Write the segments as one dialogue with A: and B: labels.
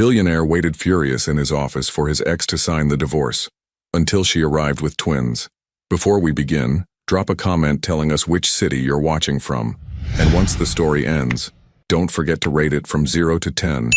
A: Billionaire waited furious in his office for his ex to sign the divorce, until she arrived with twins. Before we begin, drop a comment telling us which city you're watching from, and once the story ends, don't forget to rate it from 0 to 10.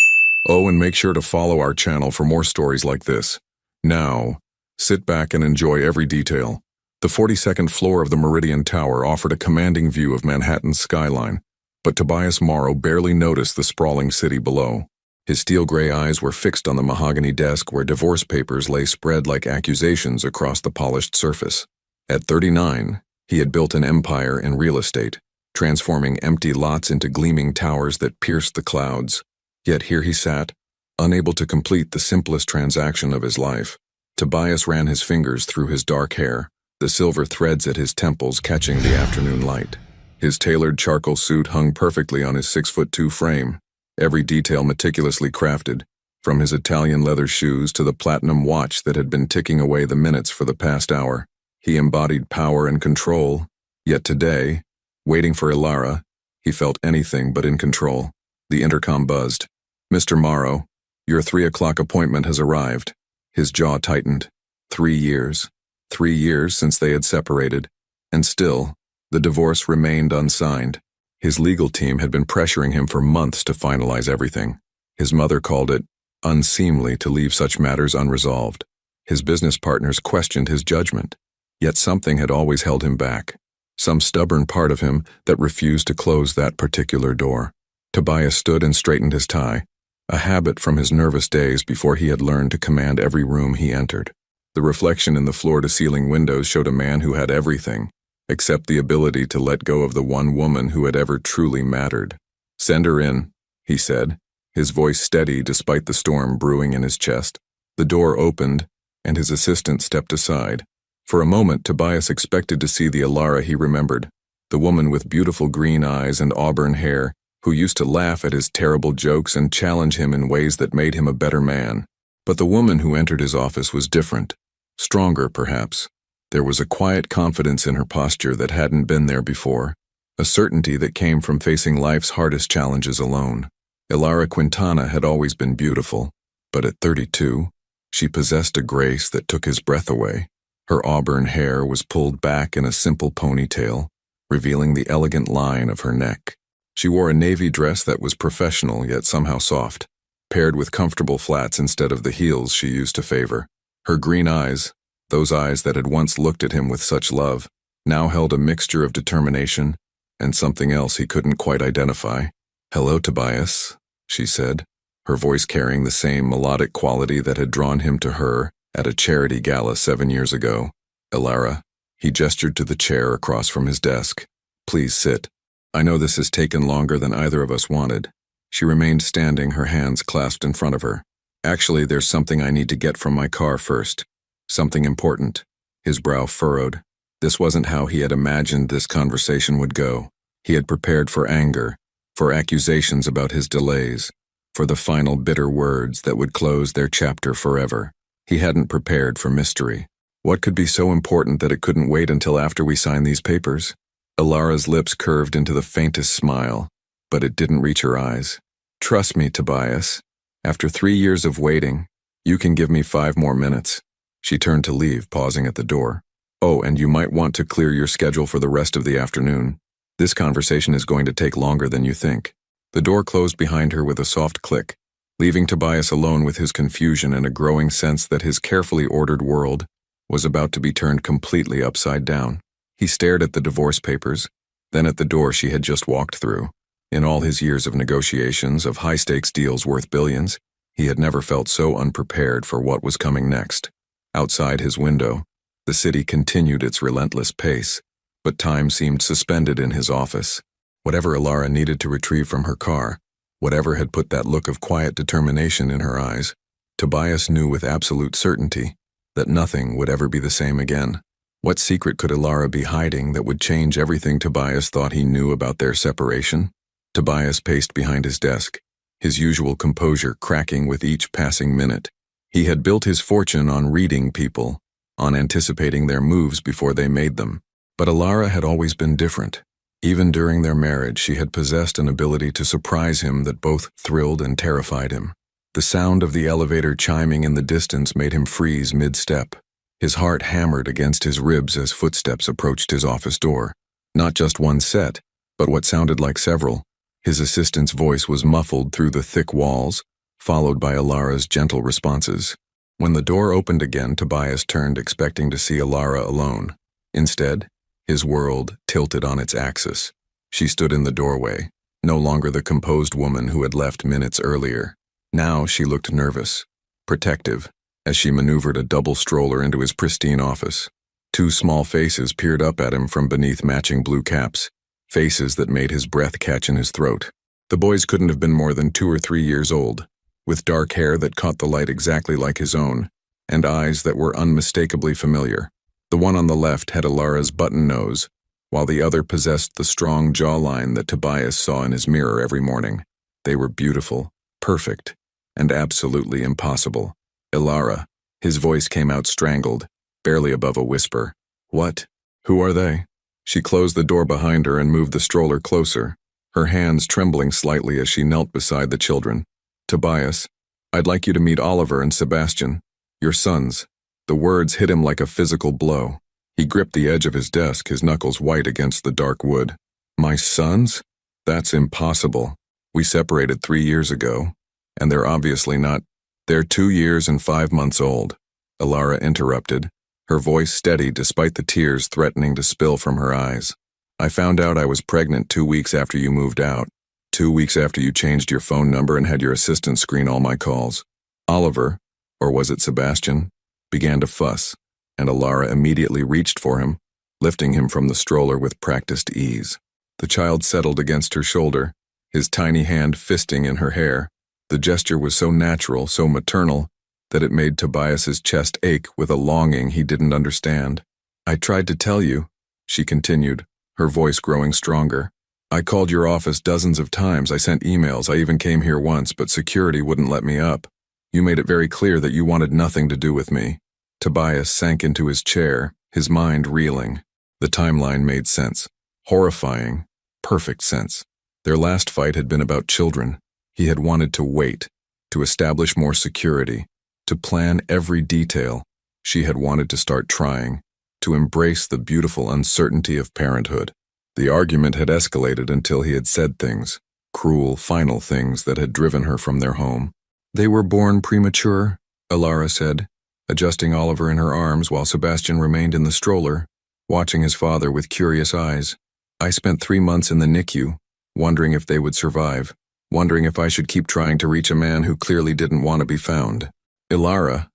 A: Oh, and make sure to follow our channel for more stories like this. Now, sit back and enjoy every detail. The 42nd floor of the Meridian Tower offered a commanding view of Manhattan's skyline, but Tobias Morrow barely noticed the sprawling city below. His steel-gray eyes were fixed on the mahogany desk where divorce papers lay spread like accusations across the polished surface. At 39, he had built an empire in real estate, transforming empty lots into gleaming towers that pierced the clouds. Yet here he sat, unable to complete the simplest transaction of his life. Tobias ran his fingers through his dark hair, the silver threads at his temples catching the afternoon light. His tailored charcoal suit hung perfectly on his 6'2" frame, every detail meticulously crafted, from his Italian leather shoes to the platinum watch that had been ticking away the minutes for the past hour. He embodied power and control, yet today, waiting for Ilara, he felt anything but in control. The intercom buzzed. "Mr. Morrow, your 3 o'clock appointment has arrived." His jaw tightened. 3 years. 3 years since they had separated, and still, the divorce remained unsigned. His legal team had been pressuring him for months to finalize everything. His mother called it unseemly to leave such matters unresolved. His business partners questioned his judgment. Yet something had always held him back. Some stubborn part of him that refused to close that particular door. Tobias stood and straightened his tie, a habit from his nervous days before he had learned to command every room he entered. The reflection in the floor-to-ceiling windows showed a man who had everything, except the ability to let go of the one woman who had ever truly mattered. "Send her in," he said, his voice steady despite the storm brewing in his chest. The door opened, and his assistant stepped aside. For a moment, Tobias expected to see the Ilara he remembered, the woman with beautiful green eyes and auburn hair, who used to laugh at his terrible jokes and challenge him in ways that made him a better man. But the woman who entered his office was different, stronger perhaps. There was a quiet confidence in her posture that hadn't been there before, a certainty that came from facing life's hardest challenges alone. Ilara Quintana had always been beautiful, but at 32, she possessed a grace that took his breath away. Her auburn hair was pulled back in a simple ponytail, revealing the elegant line of her neck. She wore a navy dress that was professional yet somehow soft, paired with comfortable flats instead of the heels she used to favor. Her green eyes, those eyes that had once looked at him with such love, now held a mixture of determination and something else he couldn't quite identify. "Hello, Tobias," she said, her voice carrying the same melodic quality that had drawn him to her at a charity gala 7 years ago. "Ilara," he gestured to the chair across from his desk. "Please sit. I know this has taken longer than either of us wanted." She remained standing, her hands clasped in front of her. "Actually, there's something I need to get from my car first. Something important." His brow furrowed. This wasn't how he had imagined this conversation would go. He had prepared for anger, for accusations about his delays, for the final bitter words that would close their chapter forever. He hadn't prepared for mystery. What could be so important that it couldn't wait until after we sign these papers? Ilara's lips curved into the faintest smile, but it didn't reach her eyes. "Trust me, Tobias. After 3 years of waiting, you can give me 5 more minutes." She turned to leave, pausing at the door. "Oh, and you might want to clear your schedule for the rest of the afternoon. This conversation is going to take longer than you think." The door closed behind her with a soft click, leaving Tobias alone with his confusion and a growing sense that his carefully ordered world was about to be turned completely upside down. He stared at the divorce papers, then at the door she had just walked through. In all his years of negotiations, of high-stakes deals worth billions, he had never felt so unprepared for what was coming next. Outside his window, the city continued its relentless pace, but time seemed suspended in his office. Whatever Ilara needed to retrieve from her car, whatever had put that look of quiet determination in her eyes, Tobias knew with absolute certainty that nothing would ever be the same again. What secret could Ilara be hiding that would change everything Tobias thought he knew about their separation? Tobias paced behind his desk, his usual composure cracking with each passing minute. He had built his fortune on reading people, on anticipating their moves before they made them. But Ilara had always been different. Even during their marriage, she had possessed an ability to surprise him that both thrilled and terrified him. The sound of the elevator chiming in the distance made him freeze mid-step. His heart hammered against his ribs as footsteps approached his office door. Not just one set, but what sounded like several. His assistant's voice was muffled through the thick walls, followed by Alara's gentle responses. When the door opened again, Tobias turned expecting to see Alara alone. Instead, his world tilted on its axis. She stood in the doorway, no longer the composed woman who had left minutes earlier. Now she looked nervous, protective, as she maneuvered a double stroller into his pristine office. Two small faces peered up at him from beneath matching blue caps, faces that made his breath catch in his throat. The boys couldn't have been more than 2 or 3 years old, with dark hair that caught the light exactly like his own, and eyes that were unmistakably familiar. The one on the left had Alara's button nose, while the other possessed the strong jawline that Tobias saw in his mirror every morning. They were beautiful, perfect, and absolutely impossible. Alara. His voice came out strangled, barely above a whisper. What? Who are they? She closed the door behind her and moved the stroller closer, her hands trembling slightly as she knelt beside the children. Tobias, I'd like you to meet Oliver and Sebastian, your sons. The words hit him like a physical blow. He gripped the edge of his desk, his knuckles white against the dark wood. My sons? That's impossible. We separated 3 years ago, and they're obviously not. They're 2 years and 5 months old. Alara interrupted, her voice steady despite the tears threatening to spill from her eyes. I found out I was pregnant 2 weeks after you moved out. 2 weeks after you changed your phone number and had your assistant screen all my calls. Oliver, or was it Sebastian, began to fuss, and Alara immediately reached for him, lifting him from the stroller with practiced ease. The child settled against her shoulder, his tiny hand fisting in her hair. The gesture was so natural, so maternal, that it made Tobias's chest ache with a longing he didn't understand. I tried to tell you, she continued, her voice growing stronger. I called your office dozens of times, I sent emails, I even came here once, but security wouldn't let me up. You made it very clear that you wanted nothing to do with me. Tobias sank into his chair, his mind reeling. The timeline made sense. Horrifying, perfect sense. Their last fight had been about children. He had wanted to wait, to establish more security, to plan every detail. She had wanted to start trying, to embrace the beautiful uncertainty of parenthood. The argument had escalated until he had said things, cruel, final things that had driven her from their home. They were born premature, Alara said, adjusting Oliver in her arms while Sebastian remained in the stroller, watching his father with curious eyes. I spent 3 months in the NICU, wondering if they would survive, wondering if I should keep trying to reach a man who clearly didn't want to be found. Alara,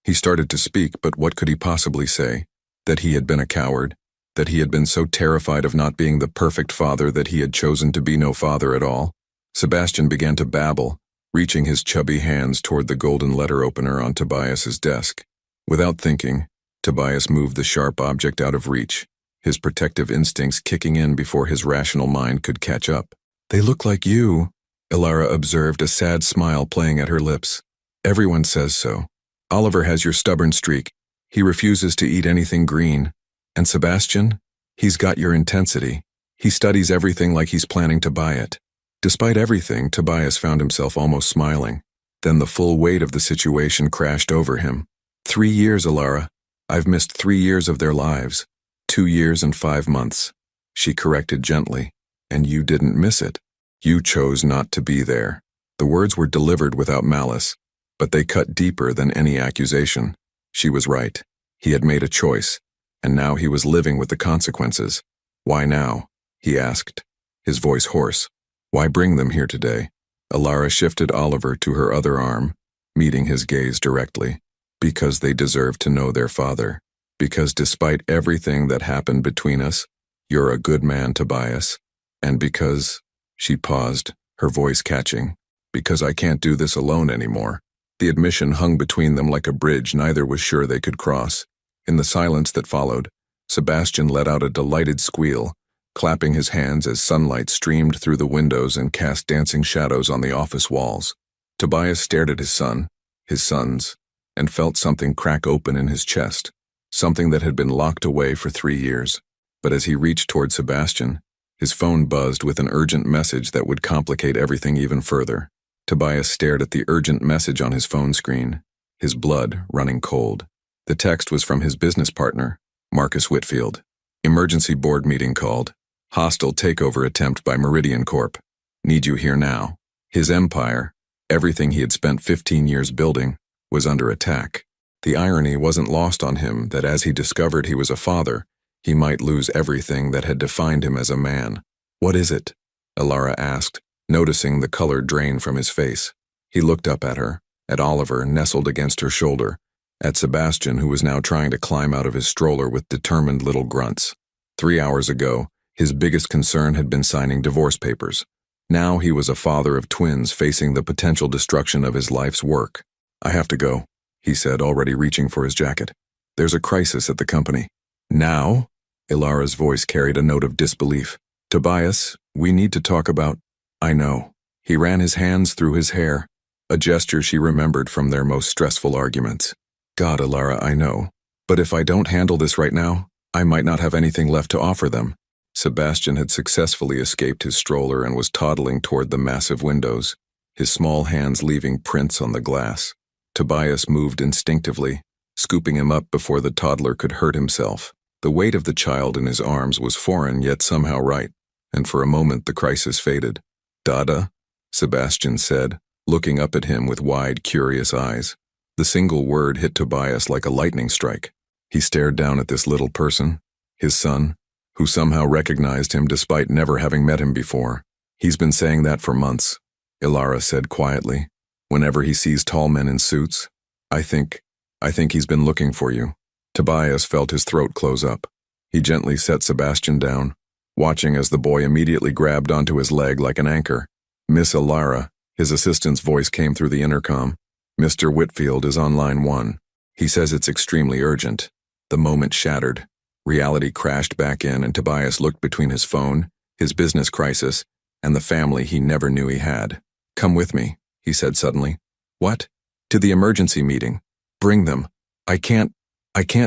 A: He started to speak, but what could he possibly say? That he had been a coward, that he had been so terrified of not being the perfect father that he had chosen to be no father at all? Sebastian began to babble, reaching his chubby hands toward the golden letter opener on Tobias's desk. Without thinking, Tobias moved the sharp object out of reach, his protective instincts kicking in before his rational mind could catch up. They look like you, Alara observed, a sad smile playing at her lips. Everyone says so. Oliver has your stubborn streak. He refuses to eat anything green. And Sebastian? He's got your intensity. He studies everything like he's planning to buy it. Despite everything, Tobias found himself almost smiling. Then the full weight of the situation crashed over him. 3 years, Alara. I've missed 3 years of their lives. 2 years and 5 months. She corrected gently. And you didn't miss it. You chose not to be there. The words were delivered without malice, but they cut deeper than any accusation. She was right. He had made a choice, and now he was living with the consequences. Why now? He asked, his voice hoarse. Why bring them here today? Alara shifted Oliver to her other arm, meeting his gaze directly. Because they deserve to know their father. Because despite everything that happened between us, you're a good man, Tobias. And because, she paused, her voice catching, because I can't do this alone anymore. The admission hung between them like a bridge neither was sure they could cross. In the silence that followed, Sebastian let out a delighted squeal, clapping his hands as sunlight streamed through the windows and cast dancing shadows on the office walls. Tobias stared at his son, his sons, and felt something crack open in his chest, something that had been locked away for 3 years. But as he reached toward Sebastian, his phone buzzed with an urgent message that would complicate everything even further. Tobias stared at the urgent message on his phone screen, his blood running cold. The text was from his business partner, Marcus Whitfield. Emergency board meeting called. Hostile takeover attempt by Meridian Corp. Need you here now. His empire, everything he had spent 15 years building, was under attack. The irony wasn't lost on him that as he discovered he was a father, he might lose everything that had defined him as a man. What is it? Elara asked, noticing the color drain from his face. He looked up at her, at Oliver nestled against her shoulder, at Sebastian who was now trying to climb out of his stroller with determined little grunts. 3 hours ago, his biggest concern had been signing divorce papers. Now he was a father of twins facing the potential destruction of his life's work. I have to go, he said, already reaching for his jacket. There's a crisis at the company. Now? Ilara's voice carried a note of disbelief. Tobias, we need to talk about... I know. He ran his hands through his hair, a gesture she remembered from their most stressful arguments. God, Ilara, I know. But if I don't handle this right now, I might not have anything left to offer them. Sebastian had successfully escaped his stroller and was toddling toward the massive windows, his small hands leaving prints on the glass. Tobias moved instinctively, scooping him up before the toddler could hurt himself. The weight of the child in his arms was foreign yet somehow right, and for a moment the crisis faded. Dada, Sebastian said, looking up at him with wide, curious eyes. The single word hit Tobias like a lightning strike. He stared down at this little person, his son, who somehow recognized him despite never having met him before. He's been saying that for months, Ilara said quietly. Whenever he sees tall men in suits, I think he's been looking for you. Tobias felt his throat close up. He gently set Sebastian down, watching as the boy immediately grabbed onto his leg like an anchor. Miss Ilara, his assistant's voice came through the intercom. Mr. Whitfield is on line 1. He says it's extremely urgent. The moment shattered. Reality crashed back in and Tobias looked between his phone, his business crisis, and the family he never knew he had. Come with me, he said suddenly. What? To the emergency meeting. Bring them. I can't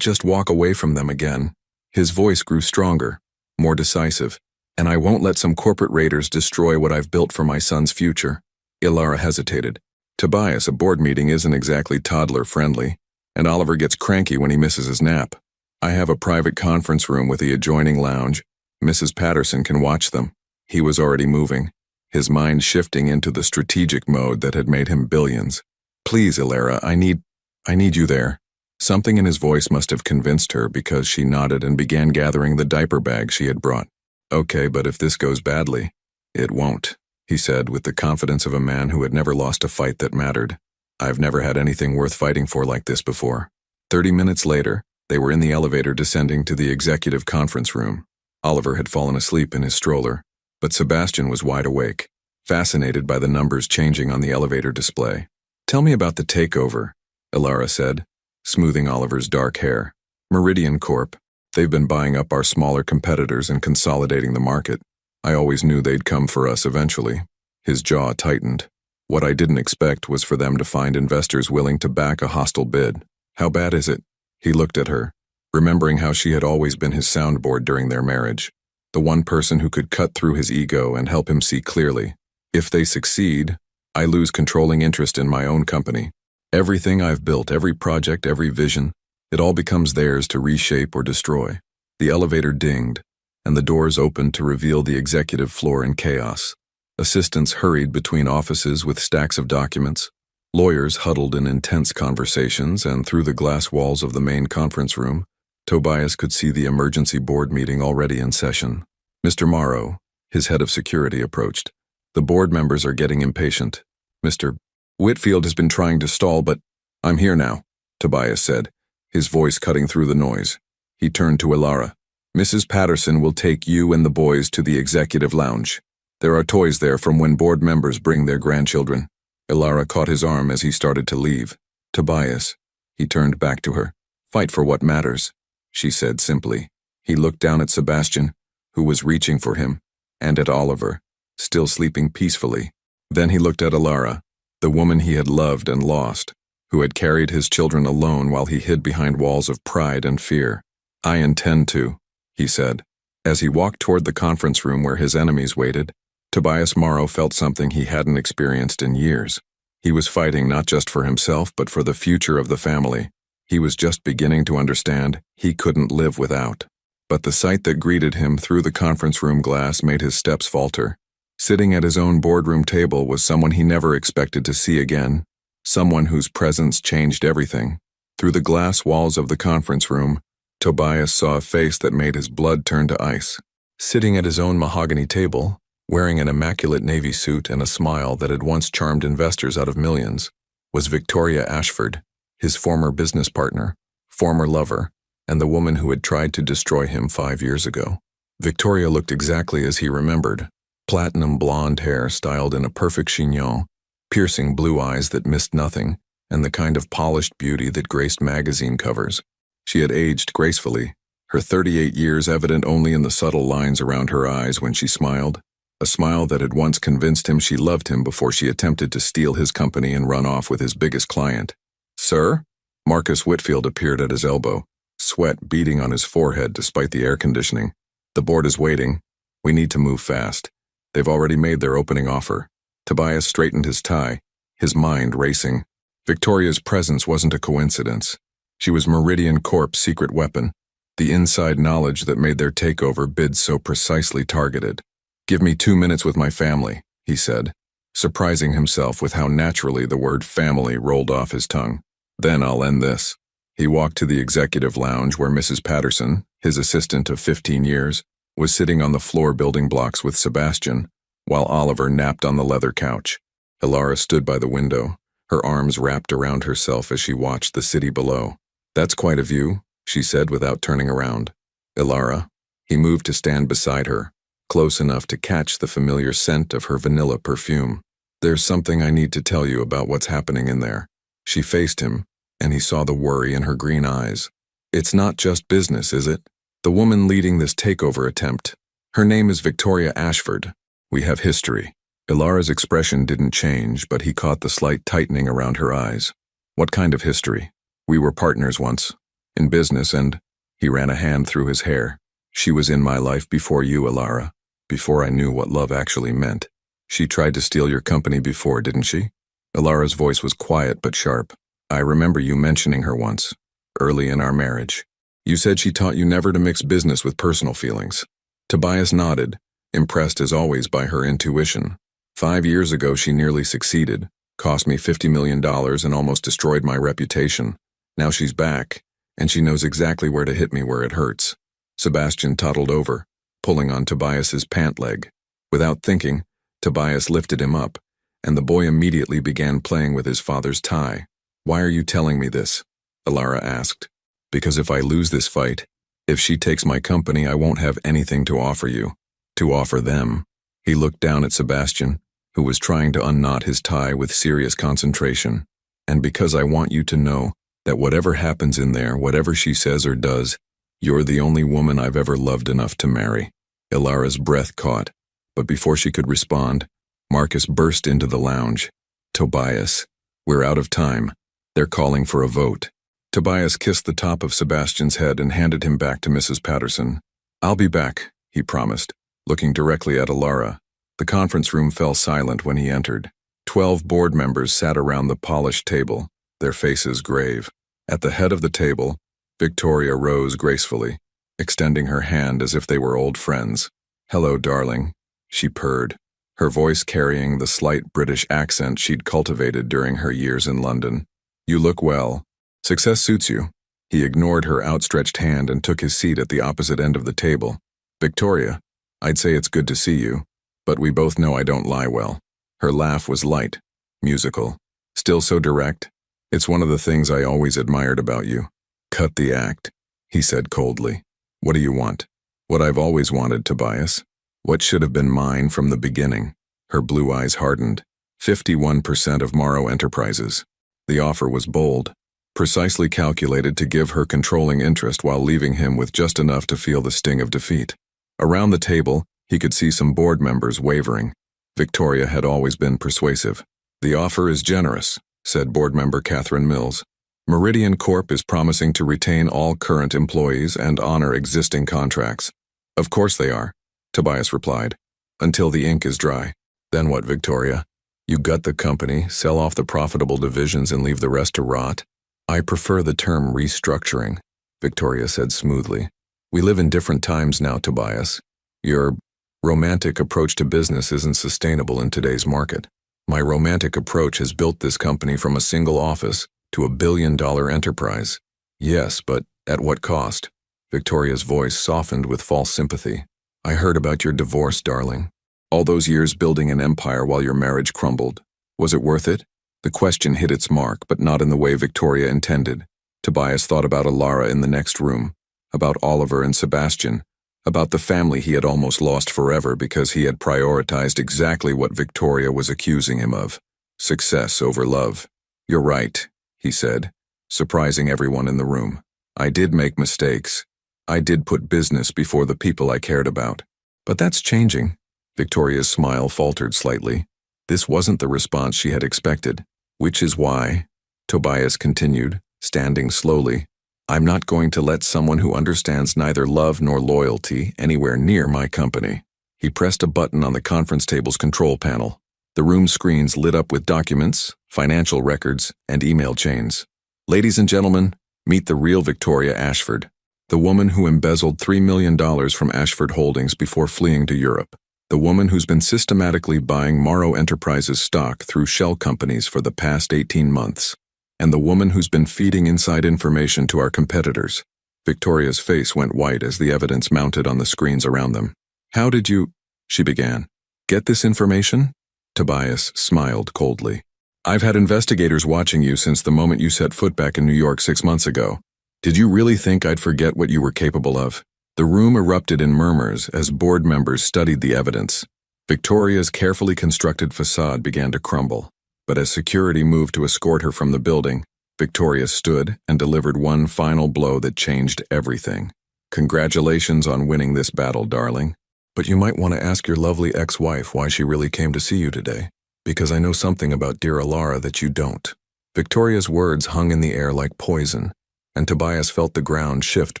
A: just walk away from them again. His voice grew stronger, more decisive, and I won't let some corporate raiders destroy what I've built for my son's future. Ilara hesitated. Tobias, a board meeting isn't exactly toddler-friendly, and Oliver gets cranky when he misses his nap. I have a private conference room with the adjoining lounge. Mrs. Patterson can watch them. He was already moving, his mind shifting into the strategic mode that had made him billions. Please, Ilara, I need you there. Something in his voice must have convinced her because she nodded and began gathering the diaper bag she had brought. Okay, but if this goes badly, it won't, he said with the confidence of a man who had never lost a fight that mattered. I've never had anything worth fighting for like this before. 30 minutes later, they were in the elevator descending to the executive conference room. Oliver had fallen asleep in his stroller, but Sebastian was wide awake, fascinated by the numbers changing on the elevator display. Tell me about the takeover, Ilara said, smoothing Oliver's dark hair. Meridian Corp. They've been buying up our smaller competitors and consolidating the market. I always knew they'd come for us eventually. His jaw tightened. What I didn't expect was for them to find investors willing to back a hostile bid. How bad is it? He looked at her, remembering how she had always been his soundboard during their marriage, the one person who could cut through his ego and help him see clearly. If they succeed, I lose controlling interest in my own company. Everything I've built, every project, every vision, it all becomes theirs to reshape or destroy. The elevator dinged, and the doors opened to reveal the executive floor in chaos. Assistants hurried between offices with stacks of documents. Lawyers huddled in intense conversations, and through the glass walls of the main conference room, Tobias could see the emergency board meeting already in session. Mr. Morrow, his head of security, approached. The board members are getting impatient. Mr. Whitfield has been trying to stall, but I'm here now, Tobias said, his voice cutting through the noise. He turned to Ilara. Mrs. Patterson will take you and the boys to the executive lounge. There are toys there from when board members bring their grandchildren. Ilara caught his arm as he started to leave. Tobias, he turned back to her. Fight for what matters, she said simply. He looked down at Sebastian, who was reaching for him, and at Oliver, still sleeping peacefully. Then he looked at Ilara, the woman he had loved and lost, who had carried his children alone while he hid behind walls of pride and fear. I intend to, he said. As he walked toward the conference room where his enemies waited, Tobias Morrow felt something he hadn't experienced in years. He was fighting not just for himself but for the future of the family. He was just beginning to understand he couldn't live without. But the sight that greeted him through the conference room glass made his steps falter. Sitting at his own boardroom table was someone he never expected to see again, someone whose presence changed everything. Through the glass walls of the conference room, Tobias saw a face that made his blood turn to ice. Sitting at his own mahogany table, wearing an immaculate navy suit and a smile that had once charmed investors out of millions, was Victoria Ashford, his former business partner, former lover, and the woman who had tried to destroy him 5 years ago. Victoria looked exactly as he remembered, platinum blonde hair styled in a perfect chignon, piercing blue eyes that missed nothing, and the kind of polished beauty that graced magazine covers. She had aged gracefully, her 38 years evident only in the subtle lines around her eyes when she smiled, a smile that had once convinced him she loved him before she attempted to steal his company and run off with his biggest client. "Sir?" Marcus Whitfield appeared at his elbow, sweat beading on his forehead despite the air conditioning. "The board is waiting. We need to move fast. They've already made their opening offer." Tobias straightened his tie, his mind racing. Victoria's presence wasn't a coincidence. She was Meridian Corp's secret weapon, the inside knowledge that made their takeover bid so precisely targeted. "Give me 2 minutes with my family," he said, surprising himself with how naturally the word family rolled off his tongue. "Then I'll end this." He walked to the executive lounge where Mrs. Patterson, his assistant of 15 years, was sitting on the floor building blocks with Sebastian, while Oliver napped on the leather couch. Ilara stood by the window, her arms wrapped around herself as she watched the city below. "That's quite a view," she said without turning around. "Ilara." He moved to stand beside her, close enough to catch the familiar scent of her vanilla perfume. "There's something I need to tell you about what's happening in there." She faced him, and he saw the worry in her green eyes. "It's not just business, is it? The woman leading this takeover attempt. Her name is Victoria Ashford. We have history." Ilara's expression didn't change, but he caught the slight tightening around her eyes. "What kind of history?" "We were partners once, in business, and—" He ran a hand through his hair. "She was in my life before you, Ilara, before I knew what love actually meant. She tried to steal your company before, didn't she?" Ilara's voice was quiet but sharp. "I remember you mentioning her once, early in our marriage. You said she taught you never to mix business with personal feelings." Tobias nodded, impressed as always by her intuition. 5 years ago she nearly succeeded, cost me $50 million and almost destroyed my reputation. Now she's back, and she knows exactly where to hit me where it hurts." Sebastian toddled over, pulling on Tobias's pant leg. Without thinking, Tobias lifted him up, and the boy immediately began playing with his father's tie. "Why are you telling me this?" Ilara asked. "Because if I lose this fight, if she takes my company, I won't have anything to offer you. To offer them." He looked down at Sebastian, who was trying to unknot his tie with serious concentration. "And because I want you to know that whatever happens in there, whatever she says or does, you're the only woman I've ever loved enough to marry." Ilara's breath caught, but before she could respond, Marcus burst into the lounge. "Tobias, we're out of time. They're calling for a vote." Tobias kissed the top of Sebastian's head and handed him back to Mrs. Patterson. "I'll be back," he promised, looking directly at Ilara. The conference room fell silent when he entered. 12 board members sat around the polished table, their faces grave. At the head of the table, Victoria rose gracefully, extending her hand as if they were old friends. "Hello, darling," she purred, her voice carrying the slight British accent she'd cultivated during her years in London. "You look well. Success suits you." He ignored her outstretched hand and took his seat at the opposite end of the table. "Victoria, I'd say it's good to see you, but we both know I don't lie well." Her laugh was light, musical, still so direct. "It's one of the things I always admired about you." "Cut the act," he said coldly. "What do you want?" "What I've always wanted, Tobias. What should have been mine from the beginning." Her blue eyes hardened. 51% of Morrow Enterprises. The offer was bold, precisely calculated to give her controlling interest while leaving him with just enough to feel the sting of defeat. Around the table, he could see some board members wavering. Victoria had always been persuasive. "The offer is generous," said board member Catherine Mills. "Meridian Corp is promising to retain all current employees and honor existing contracts." "Of course they are," Tobias replied. Until the ink is dry. Then what, Victoria? You gut the company, sell off the profitable divisions and leave the rest to rot? I prefer the term restructuring, Victoria said smoothly. We live in different times now, Tobias. Your romantic approach to business isn't sustainable in today's market. My romantic approach has built this company from a single office to a billion-dollar enterprise. Yes, but at what cost? Victoria's voice softened with false sympathy. I heard about your divorce, darling. All those years building an empire while your marriage crumbled. Was it worth it? The question hit its mark, but not in the way Victoria intended. Tobias thought about Alara in the next room, about Oliver and Sebastian, about the family he had almost lost forever because he had prioritized exactly what Victoria was accusing him of. Success over love. You're right, he said, surprising everyone in the room. I did make mistakes. I did put business before the people I cared about. But that's changing. Victoria's smile faltered slightly. This wasn't the response she had expected, which is why, Tobias continued, standing slowly, I'm not going to let someone who understands neither love nor loyalty anywhere near my company. He pressed a button on the conference table's control panel. The room screens lit up with documents, financial records, and email chains. Ladies and gentlemen, meet the real Victoria Ashford, the woman who embezzled $3 million from Ashford Holdings before fleeing to Europe. The woman who's been systematically buying Morrow Enterprises stock through shell companies for the past 18 months. And the woman who's been feeding inside information to our competitors. Victoria's face went white as the evidence mounted on the screens around them. How did you, she began, get this information? Tobias smiled coldly. I've had investigators watching you since the moment you set foot back in New York 6 months ago. Did you really think I'd forget what you were capable of? The room erupted in murmurs as board members studied the evidence. Victoria's carefully constructed facade began to crumble. But as security moved to escort her from the building, Victoria stood and delivered one final blow that changed everything. Congratulations on winning this battle, darling. But you might want to ask your lovely ex-wife why she really came to see you today. Because I know something about dear Alara that you don't. Victoria's words hung in the air like poison, and Tobias felt the ground shift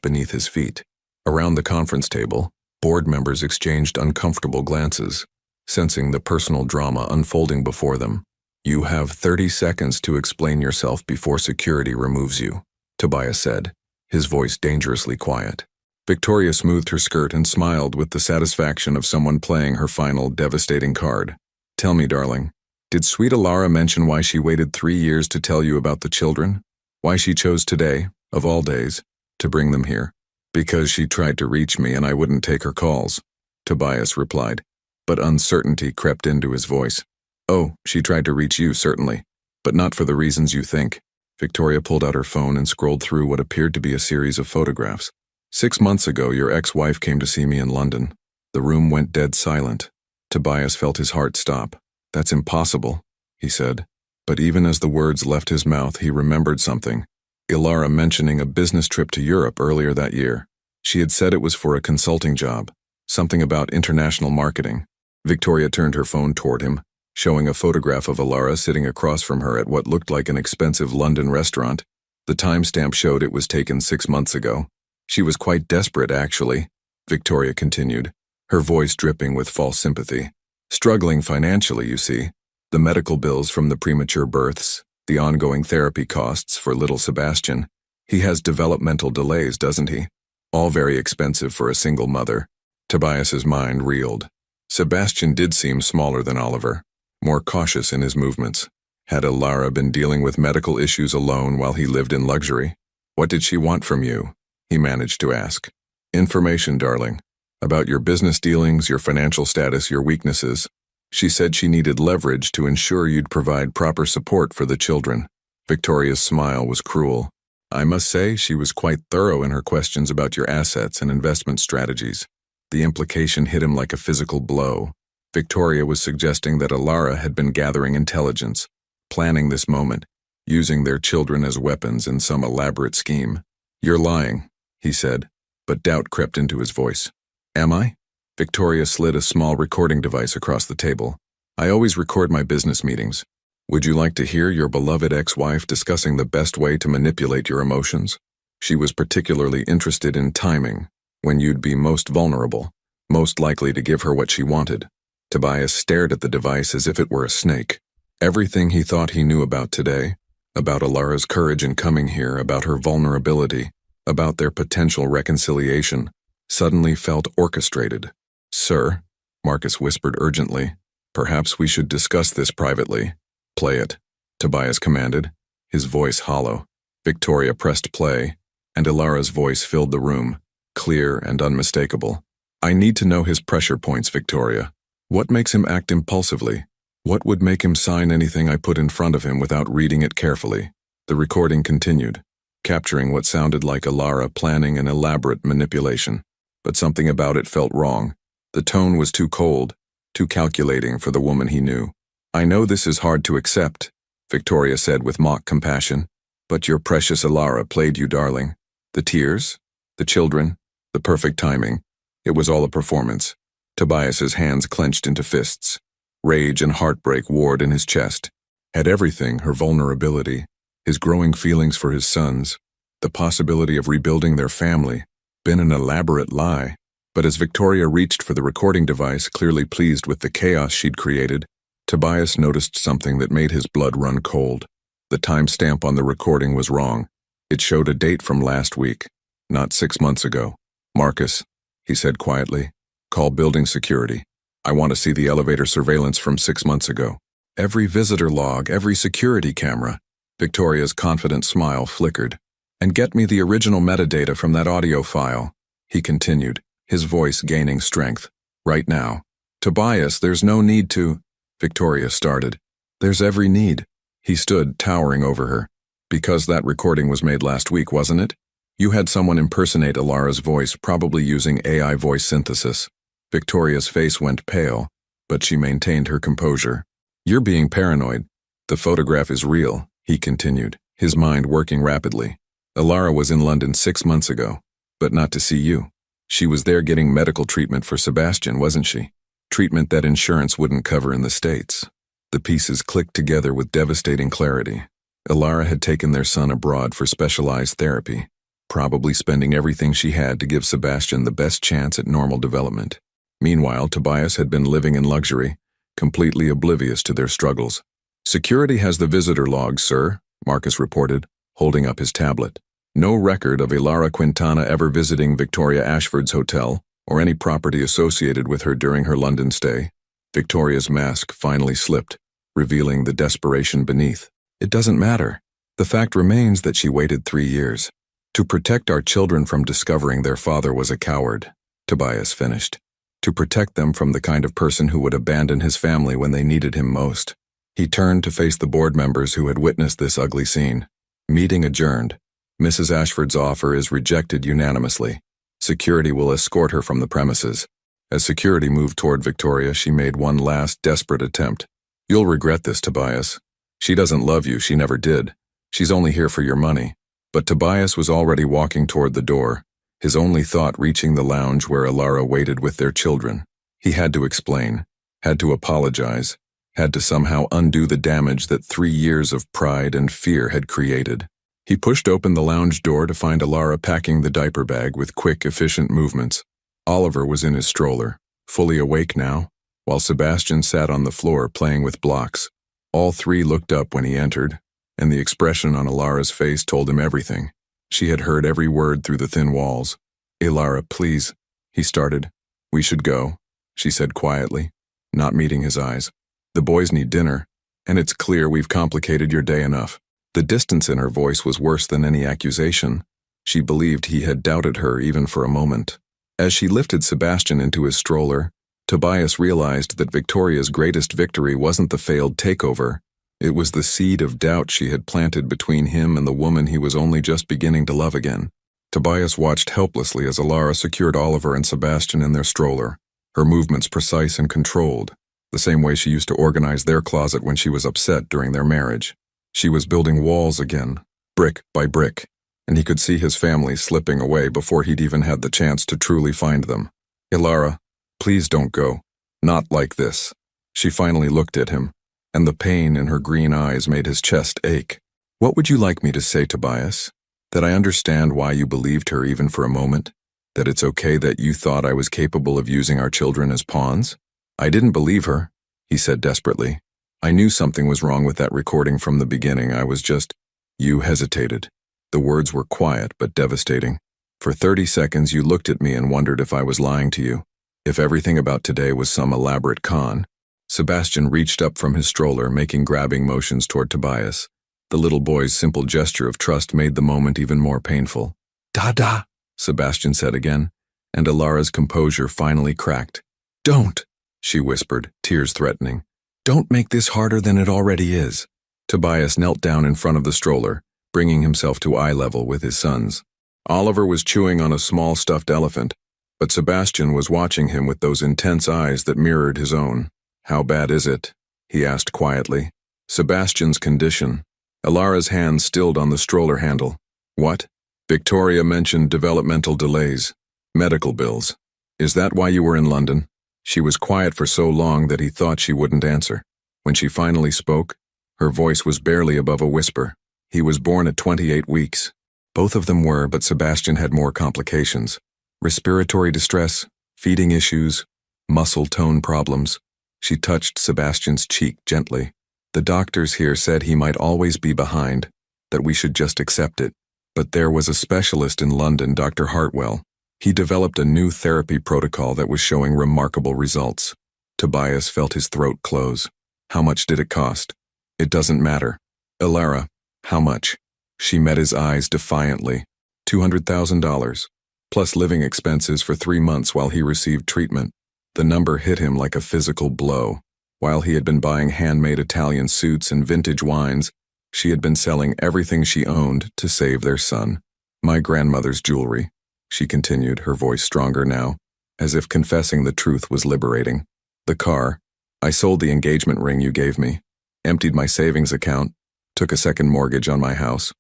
A: beneath his feet. Around the conference table, board members exchanged uncomfortable glances, sensing the personal drama unfolding before them. You have 30 seconds to explain yourself before security removes you, Tobias said, his voice dangerously quiet. Victoria smoothed her skirt and smiled with the satisfaction of someone playing her final devastating card. Tell me, darling, did sweet Alara mention why she waited 3 years to tell you about the children? Why she chose today, of all days, to bring them here? Because she tried to reach me and I wouldn't take her calls, Tobias replied, but uncertainty crept into his voice. Oh, she tried to reach you, certainly, but not for the reasons you think. Victoria pulled out her phone and scrolled through what appeared to be a series of photographs. 6 months ago, your ex-wife came to see me in London. The room went dead silent. Tobias felt his heart stop. That's impossible, he said. But even as the words left his mouth, he remembered something. Alara mentioning a business trip to Europe earlier that year. She had said it was for a consulting job, something about international marketing. Victoria turned her phone toward him, showing a photograph of Alara sitting across from her at what looked like an expensive London restaurant. The timestamp showed it was taken 6 months ago. She was quite desperate, actually, Victoria continued, her voice dripping with false sympathy. Struggling financially, you see. The medical bills from the premature births, the ongoing therapy costs for little Sebastian. He has developmental delays, doesn't he? All very expensive for a single mother. Tobias's mind reeled. Sebastian did seem smaller than Oliver, more cautious in his movements. Had Alara been dealing with medical issues alone while he lived in luxury? What did she want from you? He managed to ask. Information, darling. About your business dealings, your financial status, your weaknesses. She said she needed leverage to ensure you'd provide proper support for the children. Victoria's smile was cruel. I must say she was quite thorough in her questions about your assets and investment strategies. The implication hit him like a physical blow. Victoria was suggesting that Alara had been gathering intelligence, planning this moment, using their children as weapons in some elaborate scheme. You're lying, he said, but doubt crept into his voice. Am I? Victoria slid a small recording device across the table. I always record my business meetings. Would you like to hear your beloved ex-wife discussing the best way to manipulate your emotions? She was particularly interested in timing, when you'd be most vulnerable, most likely to give her what she wanted. Tobias stared at the device as if it were a snake. Everything he thought he knew about today, about Alara's courage in coming here, about her vulnerability, about their potential reconciliation, suddenly felt orchestrated. "Sir," Marcus whispered urgently, "perhaps we should discuss this privately." "Play it," Tobias commanded, his voice hollow. Victoria pressed play, and Alara's voice filled the room, clear and unmistakable. "I need to know his pressure points, Victoria. What makes him act impulsively? What would make him sign anything I put in front of him without reading it carefully?" The recording continued, capturing what sounded like Alara planning an elaborate manipulation. But something about it felt wrong. The tone was too cold, too calculating for the woman he knew. "I know this is hard to accept," Victoria said with mock compassion, "but your precious Alara played you, darling. The tears, the children, the perfect timing. It was all a performance." Tobias's hands clenched into fists. Rage and heartbreak warred in his chest. Had everything, her vulnerability, his growing feelings for his sons, the possibility of rebuilding their family, been an elaborate lie? But as Victoria reached for the recording device, clearly pleased with the chaos she'd created, Tobias noticed something that made his blood run cold. The timestamp on the recording was wrong. It showed a date from last week, not 6 months ago. "Marcus," he said quietly, "call building security. I want to see the elevator surveillance from 6 months ago. Every visitor log, every security camera." Victoria's confident smile flickered. "And get me the original metadata from that audio file," he continued, his voice gaining strength. "Right now." "Tobias, there's no need to," Victoria started. "There's every need." He stood, towering over her. "Because that recording was made last week, wasn't it? You had someone impersonate Alara's voice, probably using AI voice synthesis." Victoria's face went pale, but she maintained her composure. "You're being paranoid. The photograph is real," he continued, his mind working rapidly. "Alara was in London 6 months ago, but not to see you. She was there getting medical treatment for Sebastian, wasn't she? Treatment that insurance wouldn't cover in the States." The pieces clicked together with devastating clarity. Alara had taken their son abroad for specialized therapy, probably spending everything she had to give Sebastian the best chance at normal development. Meanwhile, Tobias had been living in luxury, completely oblivious to their struggles. "Security has the visitor logs, sir," Marcus reported, holding up his tablet. "No record of Alara Quintana ever visiting Victoria Ashford's hotel or any property associated with her during her London stay." Victoria's mask finally slipped, revealing the desperation beneath. "It doesn't matter. The fact remains that she waited 3 years. To protect our children from discovering their father was a coward," Tobias finished. "To protect them from the kind of person who would abandon his family when they needed him most." He turned to face the board members who had witnessed this ugly scene. "Meeting adjourned. Mrs. Ashford's offer is rejected unanimously. Security will escort her from the premises." As security moved toward Victoria, she made one last desperate attempt. "You'll regret this, Tobias. She doesn't love you, she never did. She's only here for your money." But Tobias was already walking toward the door, his only thought reaching the lounge where Alara waited with their children. He had to explain, had to apologize, had to somehow undo the damage that 3 years of pride and fear had created. He pushed open the lounge door to find Alara packing the diaper bag with quick, efficient movements. Oliver was in his stroller, fully awake now, while Sebastian sat on the floor playing with blocks. All three looked up when he entered, and the expression on Alara's face told him everything. She had heard every word through the thin walls. "Alara, please," he started. "We should go," she said quietly, not meeting his eyes. "The boys need dinner, and it's clear we've complicated your day enough." The distance in her voice was worse than any accusation. She believed he had doubted her even for a moment. As she lifted Sebastian into his stroller, Tobias realized that Victoria's greatest victory wasn't the failed takeover. It was the seed of doubt she had planted between him and the woman he was only just beginning to love again. Tobias watched helplessly as Alara secured Oliver and Sebastian in their stroller, her movements precise and controlled, the same way she used to organize their closet when she was upset during their marriage. She was building walls again, brick by brick, and he could see his family slipping away before he'd even had the chance to truly find them. "Alara, please don't go. Not like this." She finally looked at him, and the pain in her green eyes made his chest ache. "What would you like me to say, Tobias? That I understand why you believed her even for a moment? That it's okay that you thought I was capable of using our children as pawns?" I didn't believe her, he said desperately. I knew something was wrong with that recording from the beginning. I was just... You hesitated. The words were quiet but devastating. For 30 seconds you looked at me and wondered if I was lying to you, if everything about today was some elaborate con. Sebastian reached up from his stroller, making grabbing motions toward Tobias. The little boy's simple gesture of trust made the moment even more painful. "Dada," Sebastian said again, and Ilara's composure finally cracked. "Don't," she whispered, tears threatening. "Don't make this harder than it already is." Tobias knelt down in front of the stroller, bringing himself to eye level with his sons. Oliver was chewing on a small stuffed elephant, but Sebastian was watching him with those intense eyes that mirrored his own. "How bad is it?" he asked quietly. Sebastian's condition. Ilara's hand stilled on the stroller handle. "What?" Victoria mentioned developmental delays, medical bills. "Is that why you were in London?" She was quiet for so long that he thought she wouldn't answer. When she finally spoke, her voice was barely above a whisper. He was born at 28 weeks. Both of them were, but Sebastian had more complications. Respiratory distress, feeding issues, muscle tone problems. She touched Sebastian's cheek gently. "The doctors here said he might always be behind, that we should just accept it. But there was a specialist in London, Dr. Hartwell. He developed a new therapy protocol that was showing remarkable results." Tobias felt his throat close. "How much did it cost?" "It doesn't matter." "Ilara, how much?" She met his eyes defiantly. $200,000, plus living expenses for 3 months while he received treatment. The number hit him like a physical blow. While he had been buying handmade Italian suits and vintage wines, she had been selling everything she owned to save their son. "My grandmother's jewelry," she continued, her voice stronger now, as if confessing the truth was liberating. "The car. I sold the engagement ring you gave me, emptied my savings account, took a second mortgage on my house.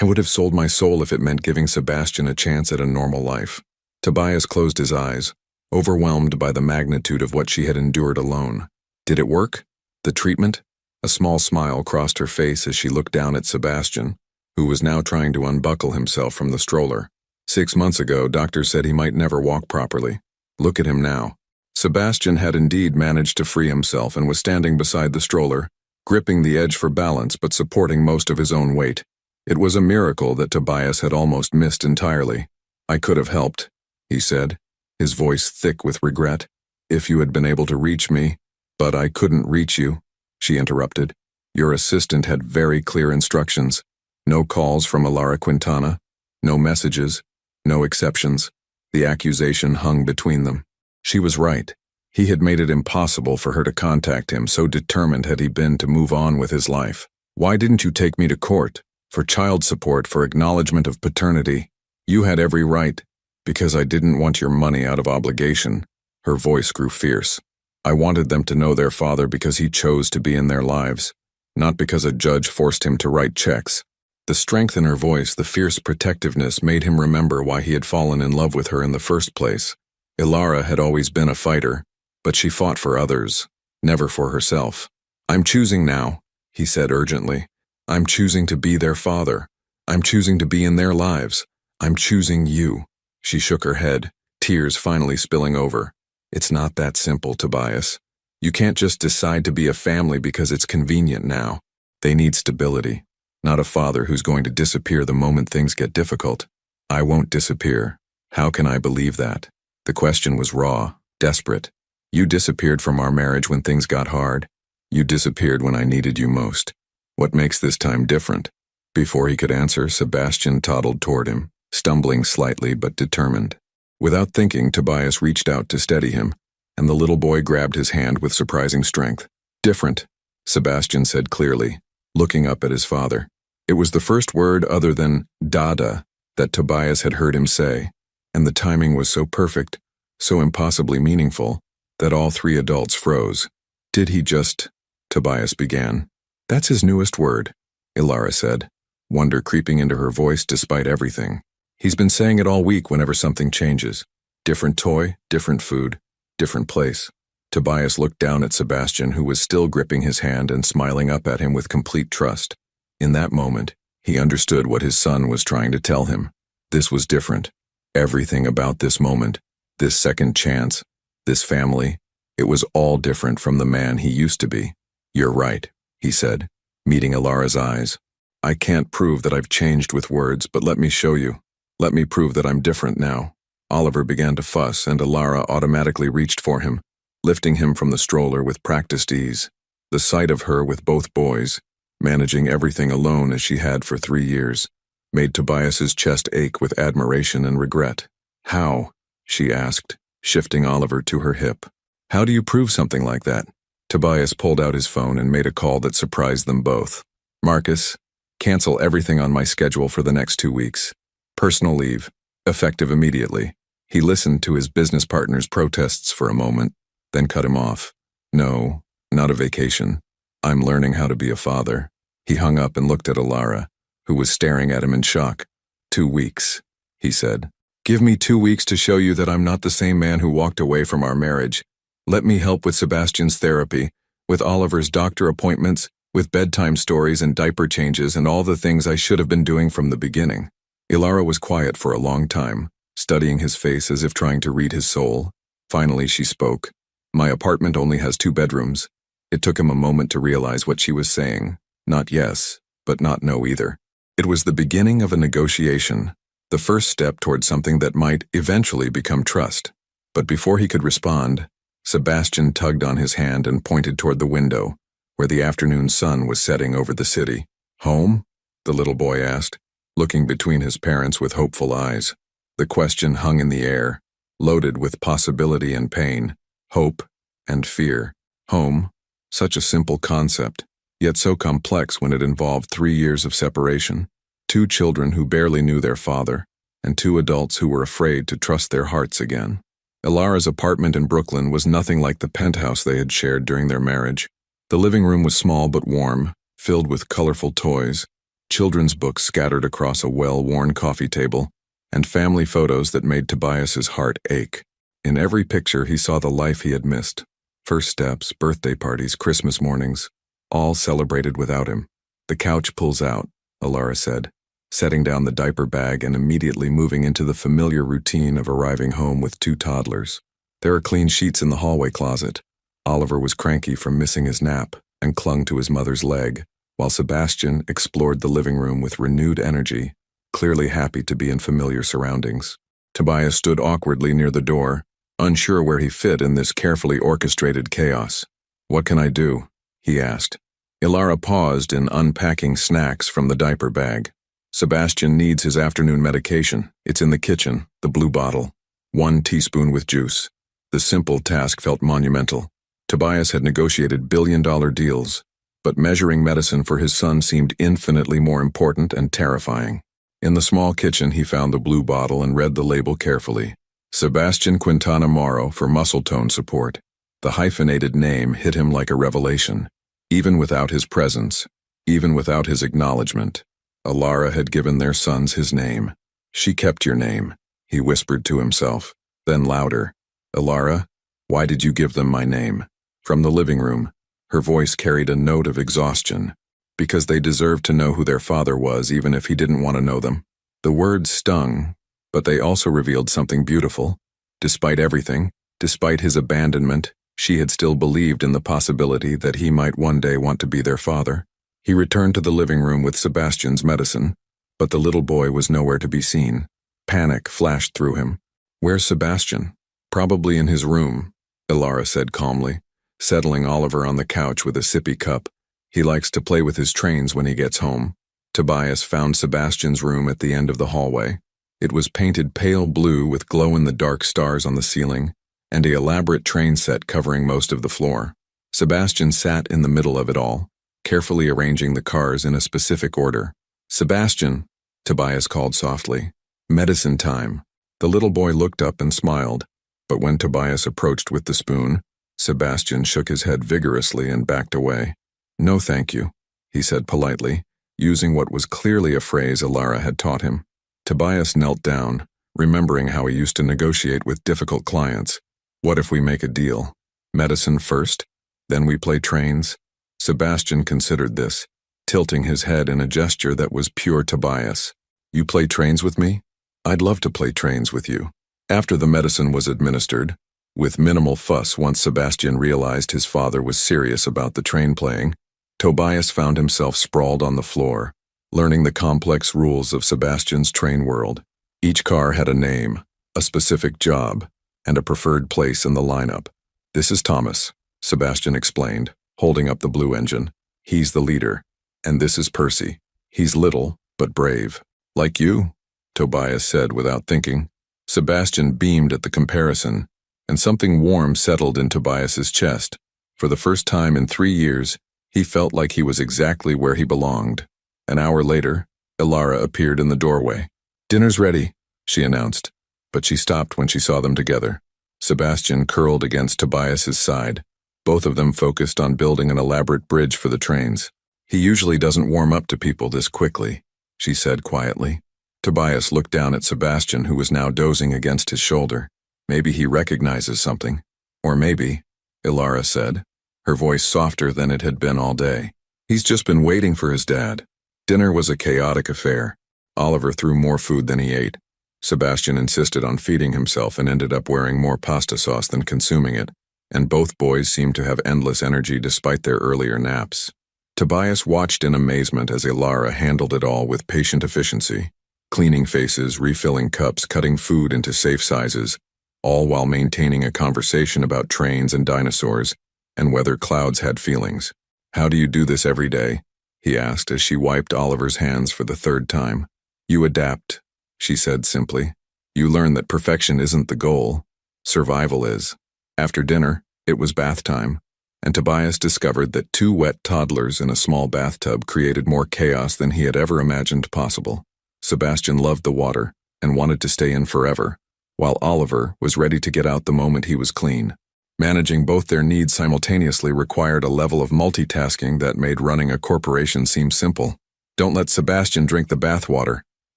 A: I would have sold my soul if it meant giving Sebastian a chance at a normal life." Tobias closed his eyes, overwhelmed by the magnitude of what she had endured alone. "Did it work? The treatment?" A small smile crossed her face as she looked down at Sebastian, who was now trying to unbuckle himself from the stroller. 6 months ago, doctors said he might never walk properly. Look at him now. Sebastian had indeed managed to free himself and was standing beside the stroller, gripping the edge for balance but supporting most of his own weight. It was a miracle that Tobias had almost missed entirely. "I could have helped," he said, his voice thick with regret, "if you had been able to reach me. But I couldn't reach you," she interrupted. "Your assistant had very clear instructions. No calls from Ilara Quintana, no messages, no exceptions." The accusation hung between them. She was right. He had made it impossible for her to contact him, so determined had he been to move on with his life. "Why didn't you take me to court? For child support, for acknowledgement of paternity. You had every right." "Because I didn't want your money out of obligation." Her voice grew fierce. "I wanted them to know their father because he chose to be in their lives, not because a judge forced him to write checks." The strength in her voice, the fierce protectiveness, made him remember why he had fallen in love with her in the first place. Ilara had always been a fighter, but she fought for others, never for herself. "I'm choosing now," he said urgently. "I'm choosing to be their father. I'm choosing to be in their lives. I'm choosing you." She shook her head, tears finally spilling over. "It's not that simple, Tobias. You can't just decide to be a family because it's convenient now. They need stability, not a father who's going to disappear the moment things get difficult." "I won't disappear. How can I believe that?" The question was raw, desperate. "You disappeared from our marriage when things got hard. You disappeared when I needed you most. What makes this time different?" Before he could answer, Sebastian toddled toward him, stumbling slightly but determined. Without thinking, Tobias reached out to steady him, and the little boy grabbed his hand with surprising strength. "Different," Sebastian said clearly, looking up at his father. It was the first word other than "Dada" that Tobias had heard him say, and the timing was so perfect, so impossibly meaningful, that all 3 adults froze. "Did he just—" Tobias began. "That's his newest word," Ilara said, wonder creeping into her voice despite everything. "He's been saying it all week whenever something changes. Different toy, different food, different place." Tobias looked down at Sebastian, who was still gripping his hand and smiling up at him with complete trust. In that moment, he understood what his son was trying to tell him. This was different. Everything about this moment, this second chance, this family, It was all different from the man he used to be. "You're right," he said, meeting Ilara's eyes. "I can't prove that I've changed with words, but let me show you. Let me prove that I'm different now." Oliver began to fuss, and Ilara automatically reached for him, lifting him from the stroller with practiced ease. The sight of her with both boys, managing everything alone as she had for 3 years, made Tobias's chest ache with admiration and regret. "How?" she asked, shifting Oliver to her hip. "How do you prove something like that?" Tobias pulled out his phone and made a call that surprised them both. "Marcus, cancel everything on my schedule for the next 2 weeks. Personal leave, effective immediately." He listened to his business partner's protests for a moment, then cut him off. "No, not a vacation. I'm learning how to be a father." He hung up and looked at Ilara, who was staring at him in shock. "2 weeks," he said. "Give me 2 weeks to show you that I'm not the same man who walked away from our marriage. Let me help with Sebastian's therapy, with Oliver's doctor appointments, with bedtime stories and diaper changes and all the things I should have been doing from the beginning." Ilara was quiet for a long time, studying his face as if trying to read his soul. Finally she spoke. "My apartment only has 2 bedrooms. It took him a moment to realize what she was saying. Not yes, but not no either. It was the beginning of a negotiation, the first step toward something that might eventually become trust. But before he could respond, Sebastian tugged on his hand and pointed toward the window, where the afternoon sun was setting over the city. "Home?" the little boy asked, looking between his parents with hopeful eyes. The question hung in the air, loaded with possibility and pain, hope and fear. Home, such a simple concept, yet so complex when it involved 3 years of separation, 2 children who barely knew their father, and 2 adults who were afraid to trust their hearts again. Ilara's apartment in Brooklyn was nothing like the penthouse they had shared during their marriage. The living room was small but warm, filled with colorful toys, children's books scattered across a well-worn coffee table, and family photos that made Tobias's heart ache. In every picture he saw the life he had missed. First steps, birthday parties, Christmas mornings, all celebrated without him. "The couch pulls out," Ilara said, setting down the diaper bag and immediately moving into the familiar routine of arriving home with 2 toddlers. "There are clean sheets in the hallway closet." Oliver was cranky from missing his nap and clung to his mother's leg, while Sebastian explored the living room with renewed energy, clearly happy to be in familiar surroundings. Tobias stood awkwardly near the door, unsure where he fit in this carefully orchestrated chaos. "What can I do?" he asked. Ilara paused in unpacking snacks from the diaper bag. "Sebastian needs his afternoon medication. It's in the kitchen, the blue bottle. 1 teaspoon with juice." The simple task felt monumental. Tobias had negotiated billion-dollar deals, but measuring medicine for his son seemed infinitely more important and terrifying. In the small kitchen he found the blue bottle and read the label carefully. Sebastian Quintana Morrow for muscle tone support. The hyphenated name hit him like a revelation. Even without his presence, even without his acknowledgement, Ilara had given their sons his name. "She kept your name," he whispered to himself, then louder. "Ilara, why did you give them my name?" From the living room, her voice carried a note of exhaustion. "Because they deserved to know who their father was even if he didn't want to know them." The words stung, but they also revealed something beautiful. Despite everything, despite his abandonment, she had still believed in the possibility that he might one day want to be their father. He returned to the living room with Sebastian's medicine, but the little boy was nowhere to be seen. Panic flashed through him. "Where's Sebastian?" "Probably in his room," Ilara said calmly, settling Oliver on the couch with a sippy cup. "He likes to play with his trains when he gets home." Tobias found Sebastian's room at the end of the hallway. It was painted pale blue with glow-in-the-dark stars on the ceiling, and an elaborate train set covering most of the floor. Sebastian sat in the middle of it all, carefully arranging the cars in a specific order. "Sebastian," Tobias called softly. "Medicine time." The little boy looked up and smiled, but when Tobias approached with the spoon, Sebastian shook his head vigorously and backed away. "No thank you," he said politely, using what was clearly a phrase Ilara had taught him. Tobias knelt down, remembering how he used to negotiate with difficult clients. "What if we make a deal? Medicine first, then we play trains?" Sebastian considered this, tilting his head in a gesture that was pure Tobias. "You play trains with me? I'd love to play trains with you." After the medicine was administered, With minimal fuss, once Sebastian realized his father was serious about the train playing, Tobias found himself sprawled on the floor, learning the complex rules of Sebastian's train world. Each car had a name, a specific job, and a preferred place in the lineup. "This is Thomas," Sebastian explained, holding up the blue engine. "He's the leader. And this is Percy. He's little, but brave." "Like you," Tobias said without thinking. Sebastian beamed at the comparison, and something warm settled in Tobias's chest. For the first time in 3 years, he felt like he was exactly where he belonged. An hour later, Ilara appeared in the doorway. "Dinner's ready," she announced, but she stopped when she saw them together. Sebastian curled against Tobias's side, both of them focused on building an elaborate bridge for the trains. "He usually doesn't warm up to people this quickly," she said quietly. Tobias looked down at Sebastian, who was now dozing against his shoulder. "Maybe he recognizes something. Or maybe," Ilara said, her voice softer than it had been all day, "he's just been waiting for his dad." Dinner was a chaotic affair. Oliver threw more food than he ate. Sebastian insisted on feeding himself and ended up wearing more pasta sauce than consuming it, and both boys seemed to have endless energy despite their earlier naps. Tobias watched in amazement as Ilara handled it all with patient efficiency, cleaning faces, refilling cups, cutting food into safe sizes, all while maintaining a conversation about trains and dinosaurs, and whether clouds had feelings. "How do you do this every day?" he asked as she wiped Oliver's hands for the 3rd time. "You adapt," she said simply. "You learn that perfection isn't the goal. Survival is." After dinner, it was bath time, and Tobias discovered that 2 wet toddlers in a small bathtub created more chaos than he had ever imagined possible. Sebastian loved the water and wanted to stay in forever, while Oliver was ready to get out the moment he was clean. Managing both their needs simultaneously required a level of multitasking that made running a corporation seem simple. "Don't let Sebastian drink the bathwater,"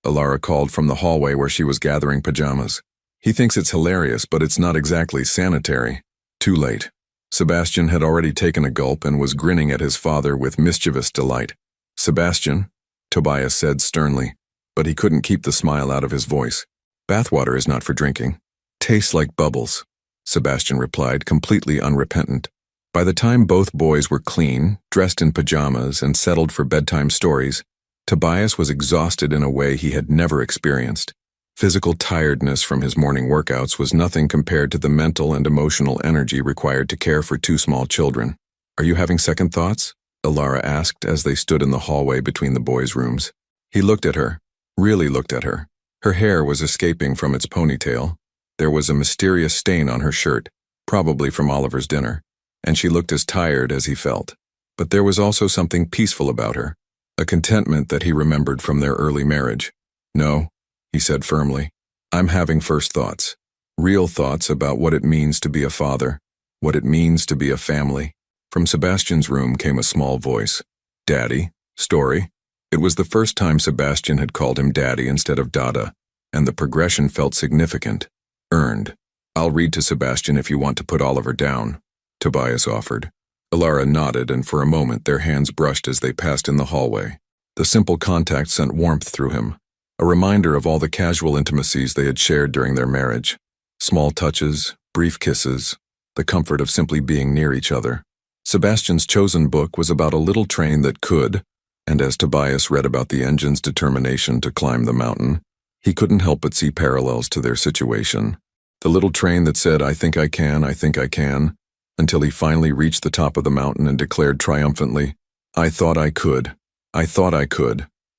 A: Ilara called from the hallway where she was gathering pajamas. "He thinks it's hilarious, but it's not exactly sanitary." Too late. Sebastian had already taken a gulp and was grinning at his father with mischievous delight. "Sebastian," Tobias said sternly, but he couldn't keep the smile out of his voice. "Bathwater is not for drinking. Tastes like bubbles," Sebastian replied, completely unrepentant. By the time both boys were clean, dressed in pajamas, and settled for bedtime stories, Tobias was exhausted in a way he had never experienced. Physical tiredness from his morning workouts was nothing compared to the mental and emotional energy required to care for 2 small children. "Are you having second thoughts?" Ilara asked as they stood in the hallway between the boys' rooms. He looked at her, really looked at her. Her hair was escaping from its ponytail. There was a mysterious stain on her shirt, probably from Oliver's dinner, and she looked as tired as he felt. But there was also something peaceful about her, a contentment that he remembered from their early marriage. "No," he said firmly. "I'm having first thoughts. Real thoughts about what it means to be a father, what it means to be a family." From Sebastian's room came a small voice. "Daddy, story?" It was the first time Sebastian had called him Daddy instead of Dada, and the progression felt significant. Earned. "I'll read to Sebastian if you want to put Oliver down," Tobias offered. Ilara nodded, and for a moment their hands brushed as they passed in the hallway. The simple contact sent warmth through him, a reminder of all the casual intimacies they had shared during their marriage. Small touches, brief kisses, the comfort of simply being near each other. Sebastian's chosen book was about a little train that could, and as Tobias read about the engine's determination to climb the mountain, he couldn't help but see parallels to their situation. The little train that said, I think I can, until he finally reached the top of the mountain and declared triumphantly, I thought I could.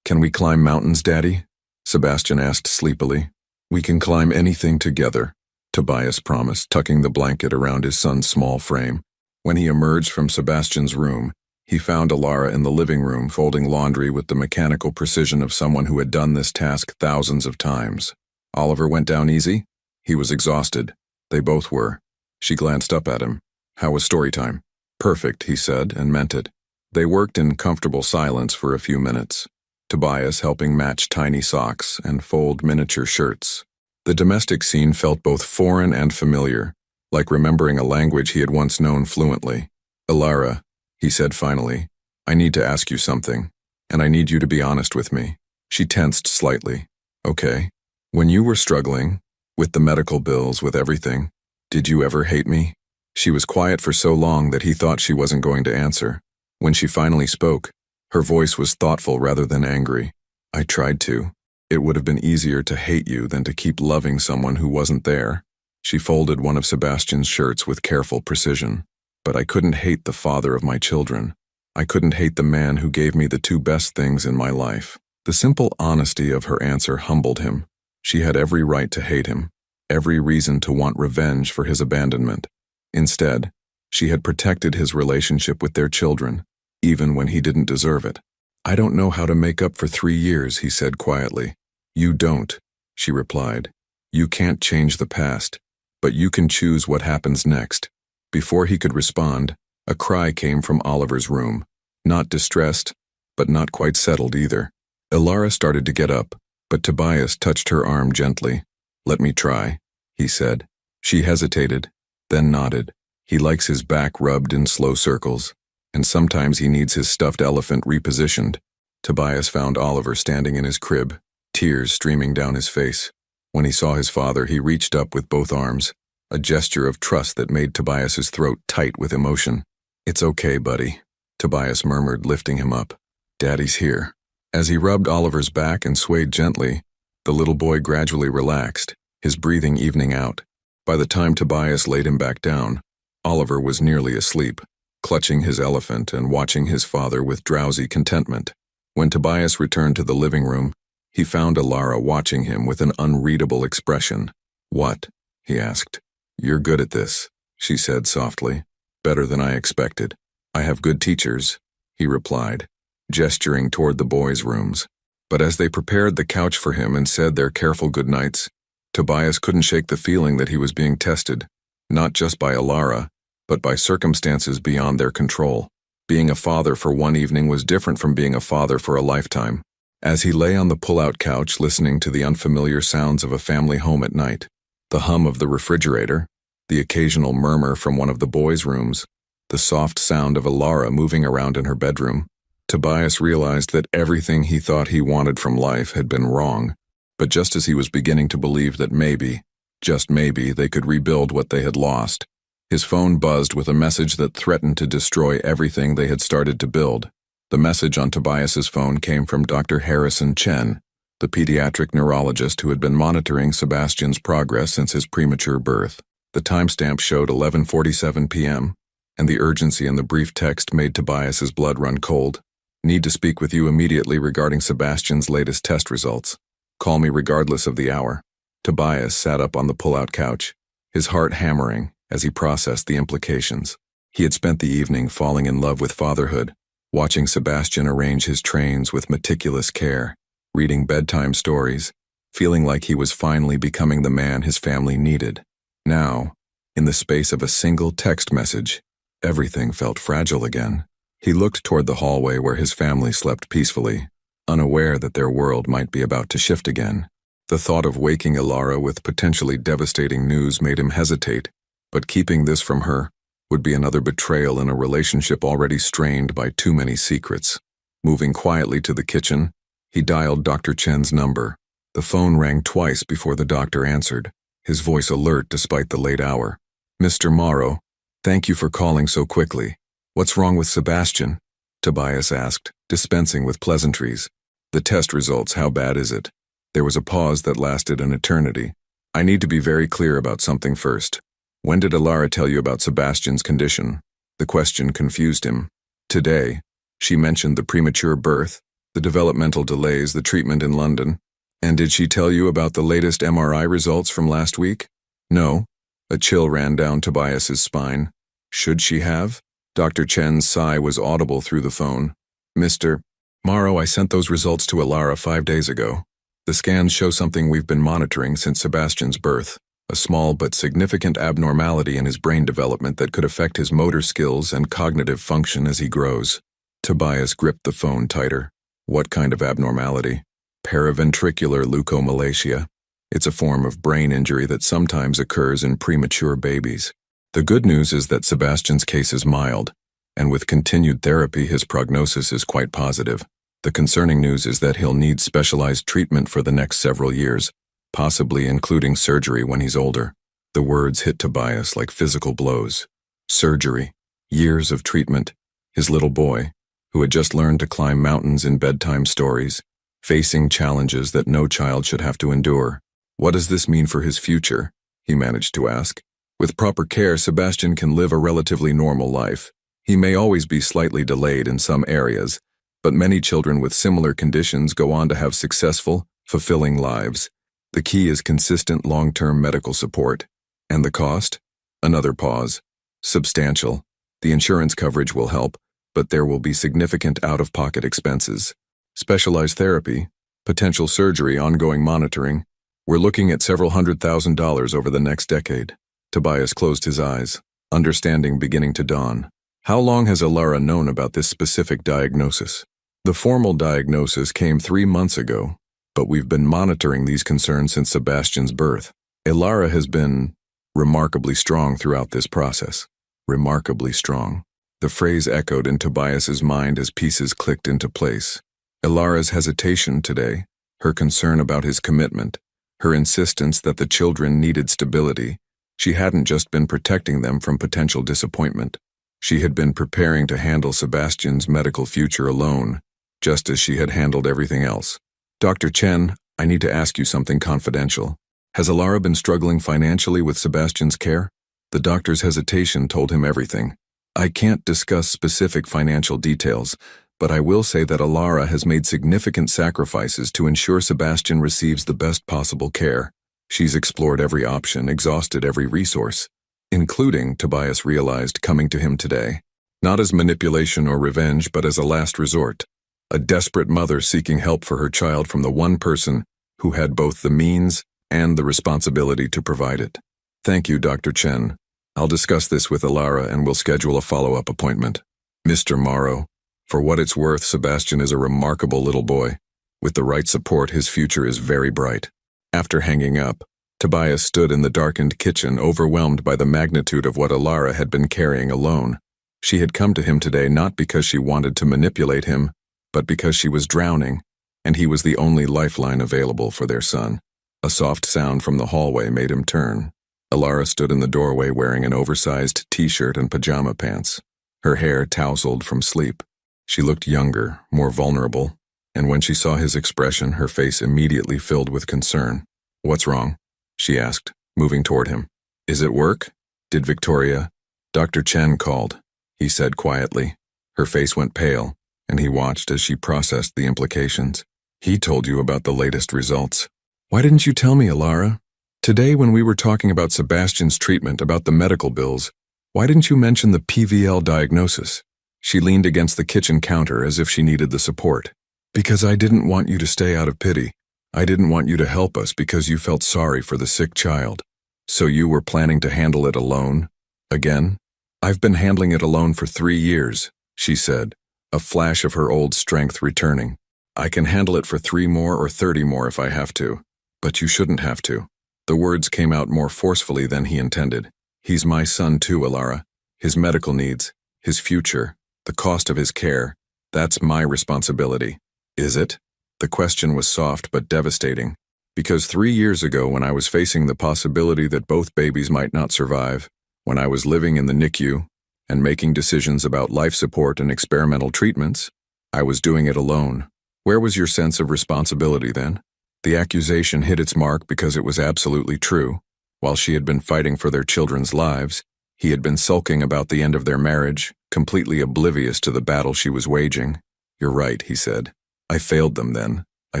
A: Can we climb mountains, Daddy?" Sebastian asked sleepily. "We can climb anything together," Tobias promised, tucking the blanket around his son's small frame. When he emerged from Sebastian's room, he found Ilara in the living room folding laundry with the mechanical precision of someone who had done this task thousands of times. "Oliver went down easy?" He was exhausted. They both were. She glanced up at him. "How was story time?" "Perfect," he said, and meant it. They worked in comfortable silence for a few minutes, Tobias helping match tiny socks and fold miniature shirts. The domestic scene felt both foreign and familiar, like remembering a language he had once known fluently. "Ilara," he said finally, "I need to ask you something, and I need you to be honest with me." She tensed slightly. "Okay. When you were struggling, with the medical bills, with everything, Did you ever hate me? She was quiet for so long that he thought she wasn't going to answer. When she finally spoke, her voice was thoughtful rather than angry. I tried to. It would have been easier to hate you than to keep loving someone who wasn't there. She folded one of Sebastian's shirts with careful precision. But I couldn't hate the father of my children. I couldn't hate the man who gave me the two best things in my life. The simple honesty of her answer humbled him. She had every right to hate him, every reason to want revenge for his abandonment. Instead, she had protected his relationship with their children, even when he didn't deserve it. I don't know how to make up for 3 years, he said quietly. You don't, she replied. You can't change the past, but you can choose what happens next. Before he could respond, a cry came from Oliver's room. Not distressed, but not quite settled either. Ilara started to get up, but Tobias touched her arm gently. Let me try, he said. She hesitated, then nodded. He likes his back rubbed in slow circles, and sometimes he needs his stuffed elephant repositioned. Tobias found Oliver standing in his crib, tears streaming down his face. When he saw his father, he reached up with both arms, a gesture of trust that made Tobias's throat tight with emotion. It's okay, buddy, Tobias murmured, lifting him up. Daddy's here. As he rubbed Oliver's back and swayed gently, the little boy gradually relaxed, his breathing evening out. By the time Tobias laid him back down, Oliver was nearly asleep, clutching his elephant and watching his father with drowsy contentment. When Tobias returned to the living room, he found Ilara watching him with an unreadable expression. What? He asked. You're good at this, she said softly. Better than I expected. I have good teachers, he replied, gesturing toward the boys' rooms. But as they prepared the couch for him and said their careful goodnights, Tobias couldn't shake the feeling that he was being tested, not just by Ilara, but by circumstances beyond their control. Being a father for one evening was different from being a father for a lifetime. As he lay on the pull-out couch listening to the unfamiliar sounds of a family home at night, the hum of the refrigerator, the occasional murmur from one of the boys' rooms, the soft sound of Ilara moving around in her bedroom, Tobias realized that everything he thought he wanted from life had been wrong. But just as he was beginning to believe that maybe, just maybe, they could rebuild what they had lost, his phone buzzed with a message that threatened to destroy everything they had started to build. The message on Tobias's phone came from Dr. Harrison Chen, the pediatric neurologist who had been monitoring Sebastian's progress since his premature birth. The timestamp showed 11:47 p.m., and the urgency in the brief text made Tobias's blood run cold. Need to speak with you immediately regarding Sebastian's latest test results. Call me regardless of the hour. Tobias sat up on the pull-out couch, his heart hammering as he processed the implications. He had spent the evening falling in love with fatherhood, watching Sebastian arrange his trains with meticulous care, reading bedtime stories, feeling like he was finally becoming the man his family needed. Now, in the space of a single text message, everything felt fragile again. He looked toward the hallway where his family slept peacefully, unaware that their world might be about to shift again. The thought of waking Ilara with potentially devastating news made him hesitate, but keeping this from her would be another betrayal in a relationship already strained by too many secrets. Moving quietly to the kitchen, he dialed Dr. Chen's number. The phone rang twice before the doctor answered, his voice alert despite the late hour. Mr. Morrow, thank you for calling so quickly. What's wrong with Sebastian? Tobias asked, dispensing with pleasantries. The test results, how bad is it? There was a pause that lasted an eternity. I need to be very clear about something first. When did Ilara tell you about Sebastian's condition? The question confused him. Today, she mentioned the premature birth, the developmental delays, the treatment in London. And did she tell you about the latest MRI results from last week? No. A chill ran down Tobias's spine. Should she have? Dr. Chen's sigh was audible through the phone. Mr. Morrow, I sent those results to Ilara 5 days ago. The scans show something we've been monitoring since Sebastian's birth, a small but significant abnormality in his brain development that could affect his motor skills and cognitive function as he grows. Tobias gripped the phone tighter. What kind of abnormality? Paraventricular leukomalacia. It's a form of brain injury that sometimes occurs in premature babies. The good news is that Sebastian's case is mild, and with continued therapy his prognosis is quite positive. The concerning news is that he'll need specialized treatment for the next several years, possibly including surgery when he's older. The words hit Tobias like physical blows. Surgery, years of treatment, his little boy, who had just learned to climb mountains in bedtime stories, facing challenges that no child should have to endure. What does this mean for his future? He managed to ask. With proper care, Sebastian can live a relatively normal life. He may always be slightly delayed in some areas, but many children with similar conditions go on to have successful, fulfilling lives. The key is consistent long-term medical support. And the cost? Another pause. Substantial. The insurance coverage will help, but there will be significant out-of-pocket expenses. Specialized therapy, potential surgery, ongoing monitoring. We're looking at several $100,000 over the next decade. Tobias closed his eyes, understanding beginning to dawn. How long has Alara known about this specific diagnosis? The formal diagnosis came 3 months ago, but we've been monitoring these concerns since Sebastian's birth. Alara has been remarkably strong throughout this process. Remarkably strong. The phrase echoed in Tobias's mind as pieces clicked into place. Alara's hesitation today, her concern about his commitment, her insistence that the children needed stability. She hadn't just been protecting them from potential disappointment. She had been preparing to handle Sebastian's medical future alone, just as she had handled everything else. Dr. Chen, I need to ask you something confidential. Has Alara been struggling financially with Sebastian's care? The doctor's hesitation told him everything. I can't discuss specific financial details, but I will say that Alara has made significant sacrifices to ensure Sebastian receives the best possible care. She's explored every option, exhausted every resource, including, Tobias realized, coming to him today. Not as manipulation or revenge, but as a last resort. A desperate mother seeking help for her child from the one person who had both the means and the responsibility to provide it. Thank you, Dr. Chen. I'll discuss this with Alara and we'll schedule a follow-up appointment. Mr. Morrow, for what it's worth, Sebastian is a remarkable little boy. With the right support, his future is very bright. After hanging up, Tobias stood in the darkened kitchen, overwhelmed by the magnitude of what Alara had been carrying alone. She had come to him today not because she wanted to manipulate him, but because she was drowning, and he was the only lifeline available for their son. A soft sound from the hallway made him turn. Alara stood in the doorway wearing an oversized t-shirt and pajama pants, her hair tousled from sleep. She looked younger, more vulnerable, and when she saw his expression, her face immediately filled with concern. What's wrong? She asked, moving toward him. Is it work? Did Victoria? Dr. Chen called, he said quietly. Her face went pale, and he watched as she processed the implications. He told you about the latest results. Why didn't you tell me, Alara? Today when we were talking about Sebastian's treatment, about the medical bills, why didn't you mention the PVL diagnosis? She leaned against the kitchen counter as if she needed the support. Because I didn't want you to stay out of pity. I didn't want you to help us because you felt sorry for the sick child. So you were planning to handle it alone? Again? I've been handling it alone for 3 years, she said, a flash of her old strength returning. I can handle it for 3 more or 30 more if I have to. But you shouldn't have to. The words came out more forcefully than he intended. He's my son too, Alara. His medical needs, his future, the cost of his care, that's my responsibility. Is it? The question was soft but devastating. Because 3 years ago, when I was facing the possibility that both babies might not survive, when I was living in the NICU and making decisions about life support and experimental treatments, I was doing it alone. Where was your sense of responsibility then? The accusation hit its mark because it was absolutely true. While she had been fighting for their children's lives, he had been sulking about the end of their marriage, completely oblivious to the battle she was waging. You're right, he said. I failed them then. I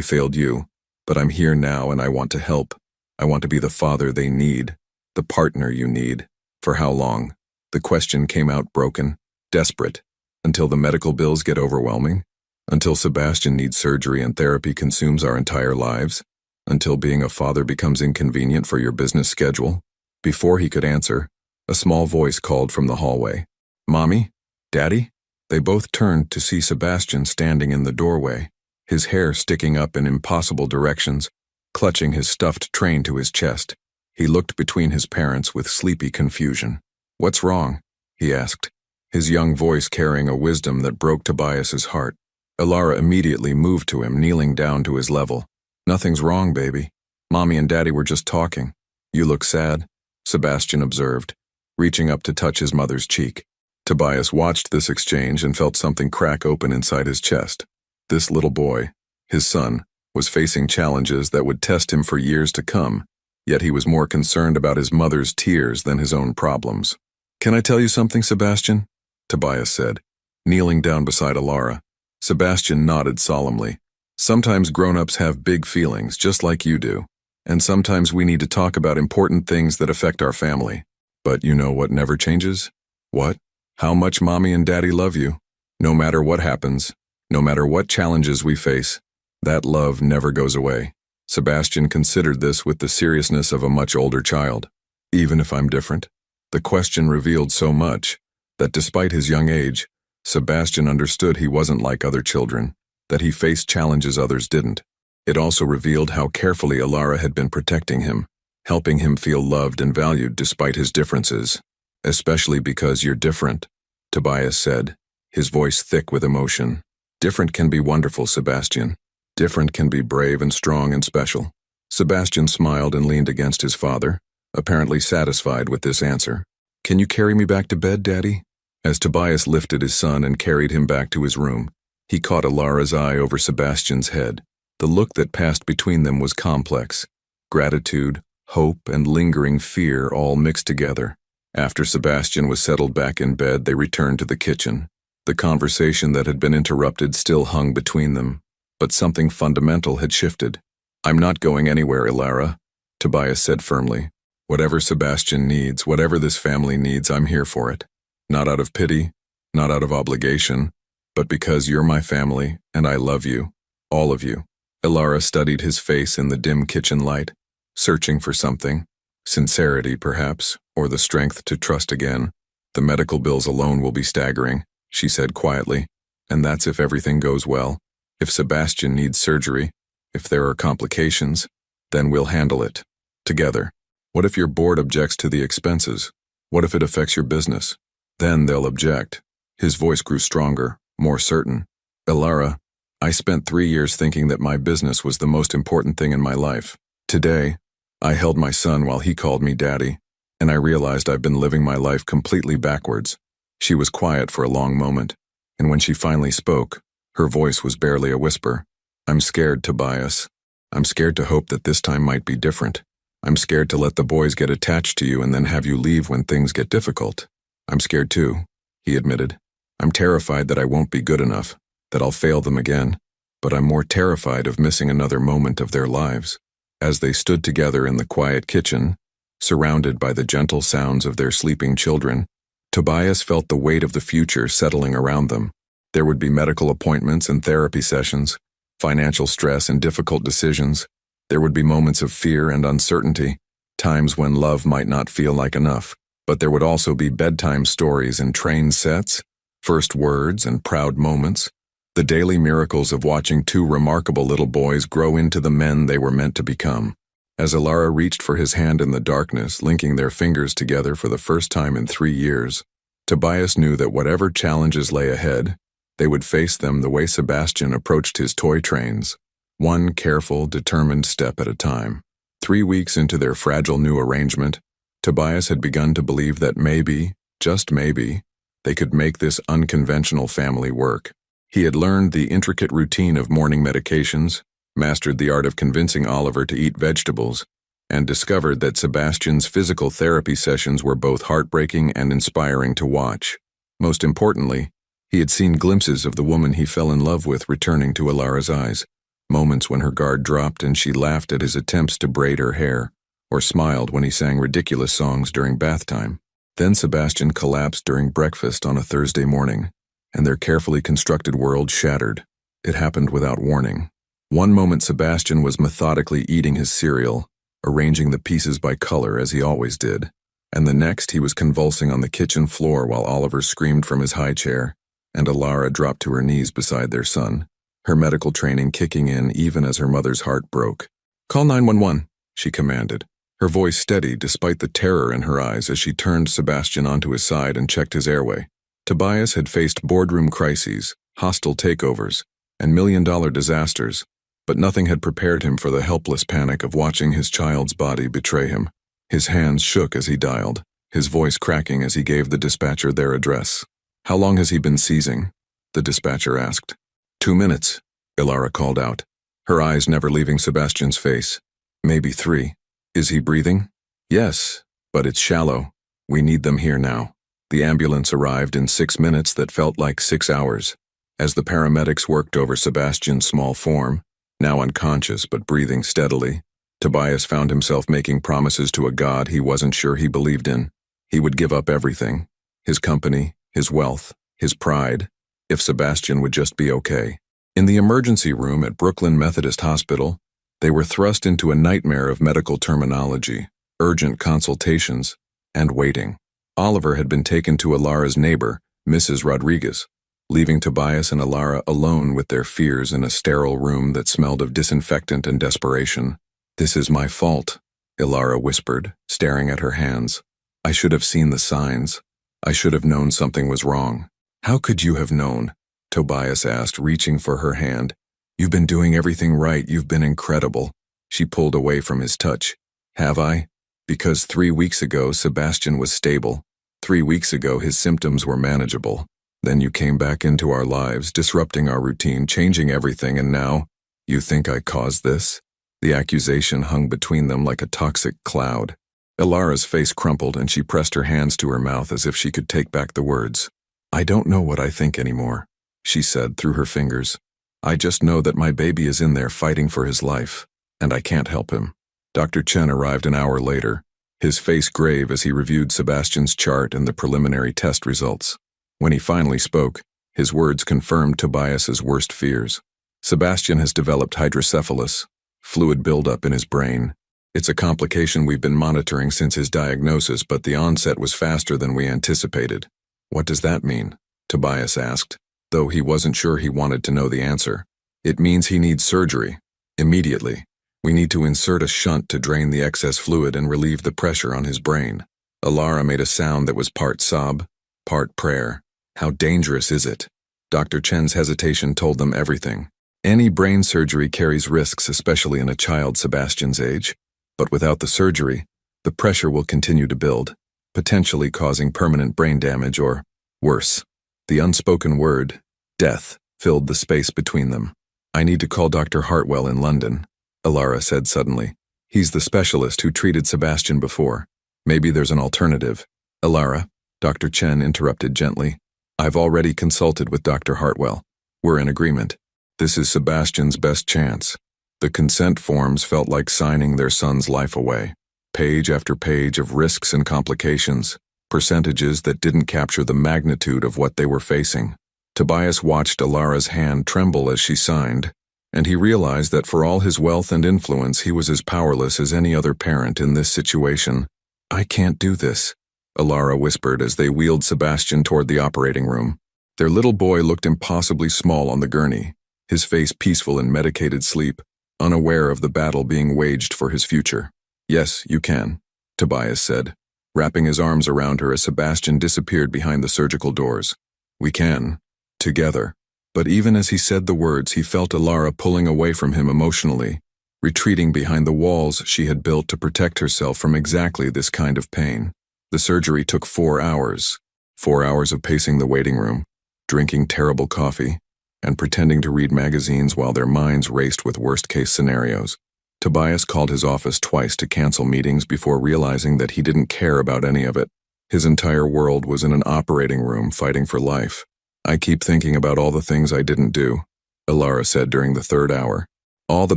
A: failed you. But I'm here now and I want to help. I want to be the father they need, the partner you need. For how long? The question came out broken, desperate. Until the medical bills get overwhelming? Until Sebastian needs surgery and therapy consumes our entire lives? Until being a father becomes inconvenient for your business schedule? Before he could answer, a small voice called from the hallway. Mommy? Daddy? They both turned to see Sebastian standing in the doorway, his hair sticking up in impossible directions, clutching his stuffed train to his chest. He looked between his parents with sleepy confusion. What's wrong? He asked, his young voice carrying a wisdom that broke Tobias's heart. Alara immediately moved to him, kneeling down to his level. Nothing's wrong, baby. Mommy and Daddy were just talking. You look sad. Sebastian observed, reaching up to touch his mother's cheek. Tobias watched this exchange and felt something crack open inside his chest. This little boy, his son, was facing challenges that would test him for years to come, yet he was more concerned about his mother's tears than his own problems. "Can I tell you something, Sebastian?" Tobias said, kneeling down beside Alara. Sebastian nodded solemnly. "Sometimes grown-ups have big feelings, just like you do, and sometimes we need to talk about important things that affect our family. But you know what never changes? What? How much Mommy and Daddy love you. No matter what happens, no matter what challenges we face, that love never goes away." Sebastian considered this with the seriousness of a much older child. Even if I'm different? The question revealed so much that despite his young age, Sebastian understood he wasn't like other children, that he faced challenges others didn't. It also revealed how carefully Alara had been protecting him, helping him feel loved and valued despite his differences. "Especially because you're different," Tobias said, his voice thick with emotion. "Different can be wonderful, Sebastian. Different can be brave and strong and special." Sebastian smiled and leaned against his father, apparently satisfied with this answer. "Can you carry me back to bed, Daddy?" As Tobias lifted his son and carried him back to his room, he caught Alara's eye over Sebastian's head. The look that passed between them was complex. Gratitude, hope, and lingering fear all mixed together. After Sebastian was settled back in bed, they returned to the kitchen. The conversation that had been interrupted still hung between them, but something fundamental had shifted. "I'm not going anywhere, Alara," Tobias said firmly. "Whatever Sebastian needs, whatever this family needs, I'm here for it. Not out of pity, not out of obligation, but because you're my family and I love you, all of you." Alara studied his face in the dim kitchen light, searching for something. Sincerity, perhaps, or the strength to trust again. "The medical bills alone will be staggering," she said quietly, "and that's if everything goes well. If Sebastian needs surgery, if there are complications, then we'll handle it. Together. What if your board objects to the expenses? What if it affects your business? Then they'll object." His voice grew stronger, more certain. "Alara, I spent 3 years thinking that my business was the most important thing in my life. Today, I held my son while he called me Daddy, and I realized I've been living my life completely backwards." She was quiet for a long moment, and when she finally spoke, her voice was barely a whisper. "I'm scared, Tobias. I'm scared to hope that this time might be different. I'm scared to let the boys get attached to you and then have you leave when things get difficult." "I'm scared too," he admitted. "I'm terrified that I won't be good enough, that I'll fail them again, but I'm more terrified of missing another moment of their lives." As they stood together in the quiet kitchen, surrounded by the gentle sounds of their sleeping children, Tobias felt the weight of the future settling around them. There would be medical appointments and therapy sessions, financial stress and difficult decisions. There would be moments of fear and uncertainty, times when love might not feel like enough. But there would also be bedtime stories and train sets, first words and proud moments, the daily miracles of watching two remarkable little boys grow into the men they were meant to become. As Alara reached for his hand in the darkness, linking their fingers together for the first time in 3 years, Tobias knew that whatever challenges lay ahead, they would face them the way Sebastian approached his toy trains, one careful, determined step at a time. 3 weeks into their fragile new arrangement, Tobias had begun to believe that maybe, just maybe, they could make this unconventional family work. He had learned the intricate routine of morning medications, mastered the art of convincing Oliver to eat vegetables, and discovered that Sebastian's physical therapy sessions were both heartbreaking and inspiring to watch. Most importantly, he had seen glimpses of the woman he fell in love with returning to Alara's eyes, moments when her guard dropped and she laughed at his attempts to braid her hair, or smiled when he sang ridiculous songs during bath time. Then Sebastian collapsed during breakfast on a Thursday morning, and their carefully constructed world shattered. It happened without warning. One moment Sebastian was methodically eating his cereal, arranging the pieces by color as he always did, and the next he was convulsing on the kitchen floor while Oliver screamed from his high chair, and Alara dropped to her knees beside their son, her medical training kicking in even as her mother's heart broke. "Call 911, she commanded, her voice steady despite the terror in her eyes as she turned Sebastian onto his side and checked his airway. Tobias had faced boardroom crises, hostile takeovers, and million-dollar disasters, but nothing had prepared him for the helpless panic of watching his child's body betray him. His hands shook as he dialed, his voice cracking as he gave the dispatcher their address. "How long has he been seizing?" the dispatcher asked. 2 minutes, Ilara called out, her eyes never leaving Sebastian's face. "Maybe 3. Is he breathing?" "Yes, but it's shallow. We need them here now." The ambulance arrived in 6 minutes that felt like 6 hours. As the paramedics worked over Sebastian's small form, now unconscious but breathing steadily, Tobias found himself making promises to a god he wasn't sure he believed in. He would give up everything, his company, his wealth, his pride, if Sebastian would just be okay. In the emergency room at Brooklyn Methodist Hospital, they were thrust into a nightmare of medical terminology, urgent consultations, and waiting. Oliver had been taken to Ilara's neighbor, Mrs. Rodriguez, leaving Tobias and Ilara alone with their fears in a sterile room that smelled of disinfectant and desperation. "This is my fault," Ilara whispered, staring at her hands. "I should have seen the signs. I should have known something was wrong." "How could you have known?" Tobias asked, reaching for her hand. "You've been doing everything right. You've been incredible." She pulled away from his touch. "Have I? Because 3 weeks ago Sebastian was stable. 3 weeks ago his symptoms were manageable. Then you came back into our lives, disrupting our routine, changing everything, and now, you think I caused this?" The accusation hung between them like a toxic cloud. Ilara's face crumpled and she pressed her hands to her mouth as if she could take back the words. "I don't know what I think anymore," she said through her fingers. "I just know that my baby is in there fighting for his life, and I can't help him." Dr. Chen arrived an hour later, his face grave as he reviewed Sebastian's chart and the preliminary test results. When he finally spoke, his words confirmed Tobias's worst fears. "Sebastian has developed hydrocephalus, fluid buildup in his brain. It's a complication we've been monitoring since his diagnosis, but the onset was faster than we anticipated." "What does that mean?" Tobias asked, though he wasn't sure he wanted to know the answer. "It means he needs surgery. Immediately. We need to insert a shunt to drain the excess fluid and relieve the pressure on his brain." Ilara made a sound that was part sob, part prayer. "How dangerous is it?" Dr. Chen's hesitation told them everything. Any brain surgery carries risks, especially in a child Sebastian's age. But without the surgery, the pressure will continue to build, potentially causing permanent brain damage or, worse. The unspoken word, death, filled the space between them. "I need to call Dr. Hartwell in London," Ilara said suddenly. "He's the specialist who treated Sebastian before. Maybe there's an alternative." "Ilara," Dr. Chen interrupted gently. "I've already consulted with Dr. Hartwell. We're in agreement. This is Sebastian's best chance." The consent forms felt like signing their son's life away. Page after page of risks and complications, percentages that didn't capture the magnitude of what they were facing. Tobias watched Ilara's hand tremble as she signed, and he realized that for all his wealth and influence he was as powerless as any other parent in this situation. "I can't do this," Ilara whispered as they wheeled Sebastian toward the operating room. Their little boy looked impossibly small on the gurney, his face peaceful in medicated sleep, unaware of the battle being waged for his future. "Yes, you can," Tobias said, wrapping his arms around her as Sebastian disappeared behind the surgical doors. "We can. Together." But even as he said the words, he felt Ilara pulling away from him emotionally, retreating behind the walls she had built to protect herself from exactly this kind of pain. The surgery took 4 hours. 4 hours of pacing the waiting room, drinking terrible coffee, and pretending to read magazines while their minds raced with worst-case scenarios. Tobias called his office twice to cancel meetings before realizing that he didn't care about any of it. His entire world was in an operating room fighting for life. "I keep thinking about all the things I didn't do," Ilara said during the 3rd hour. "All the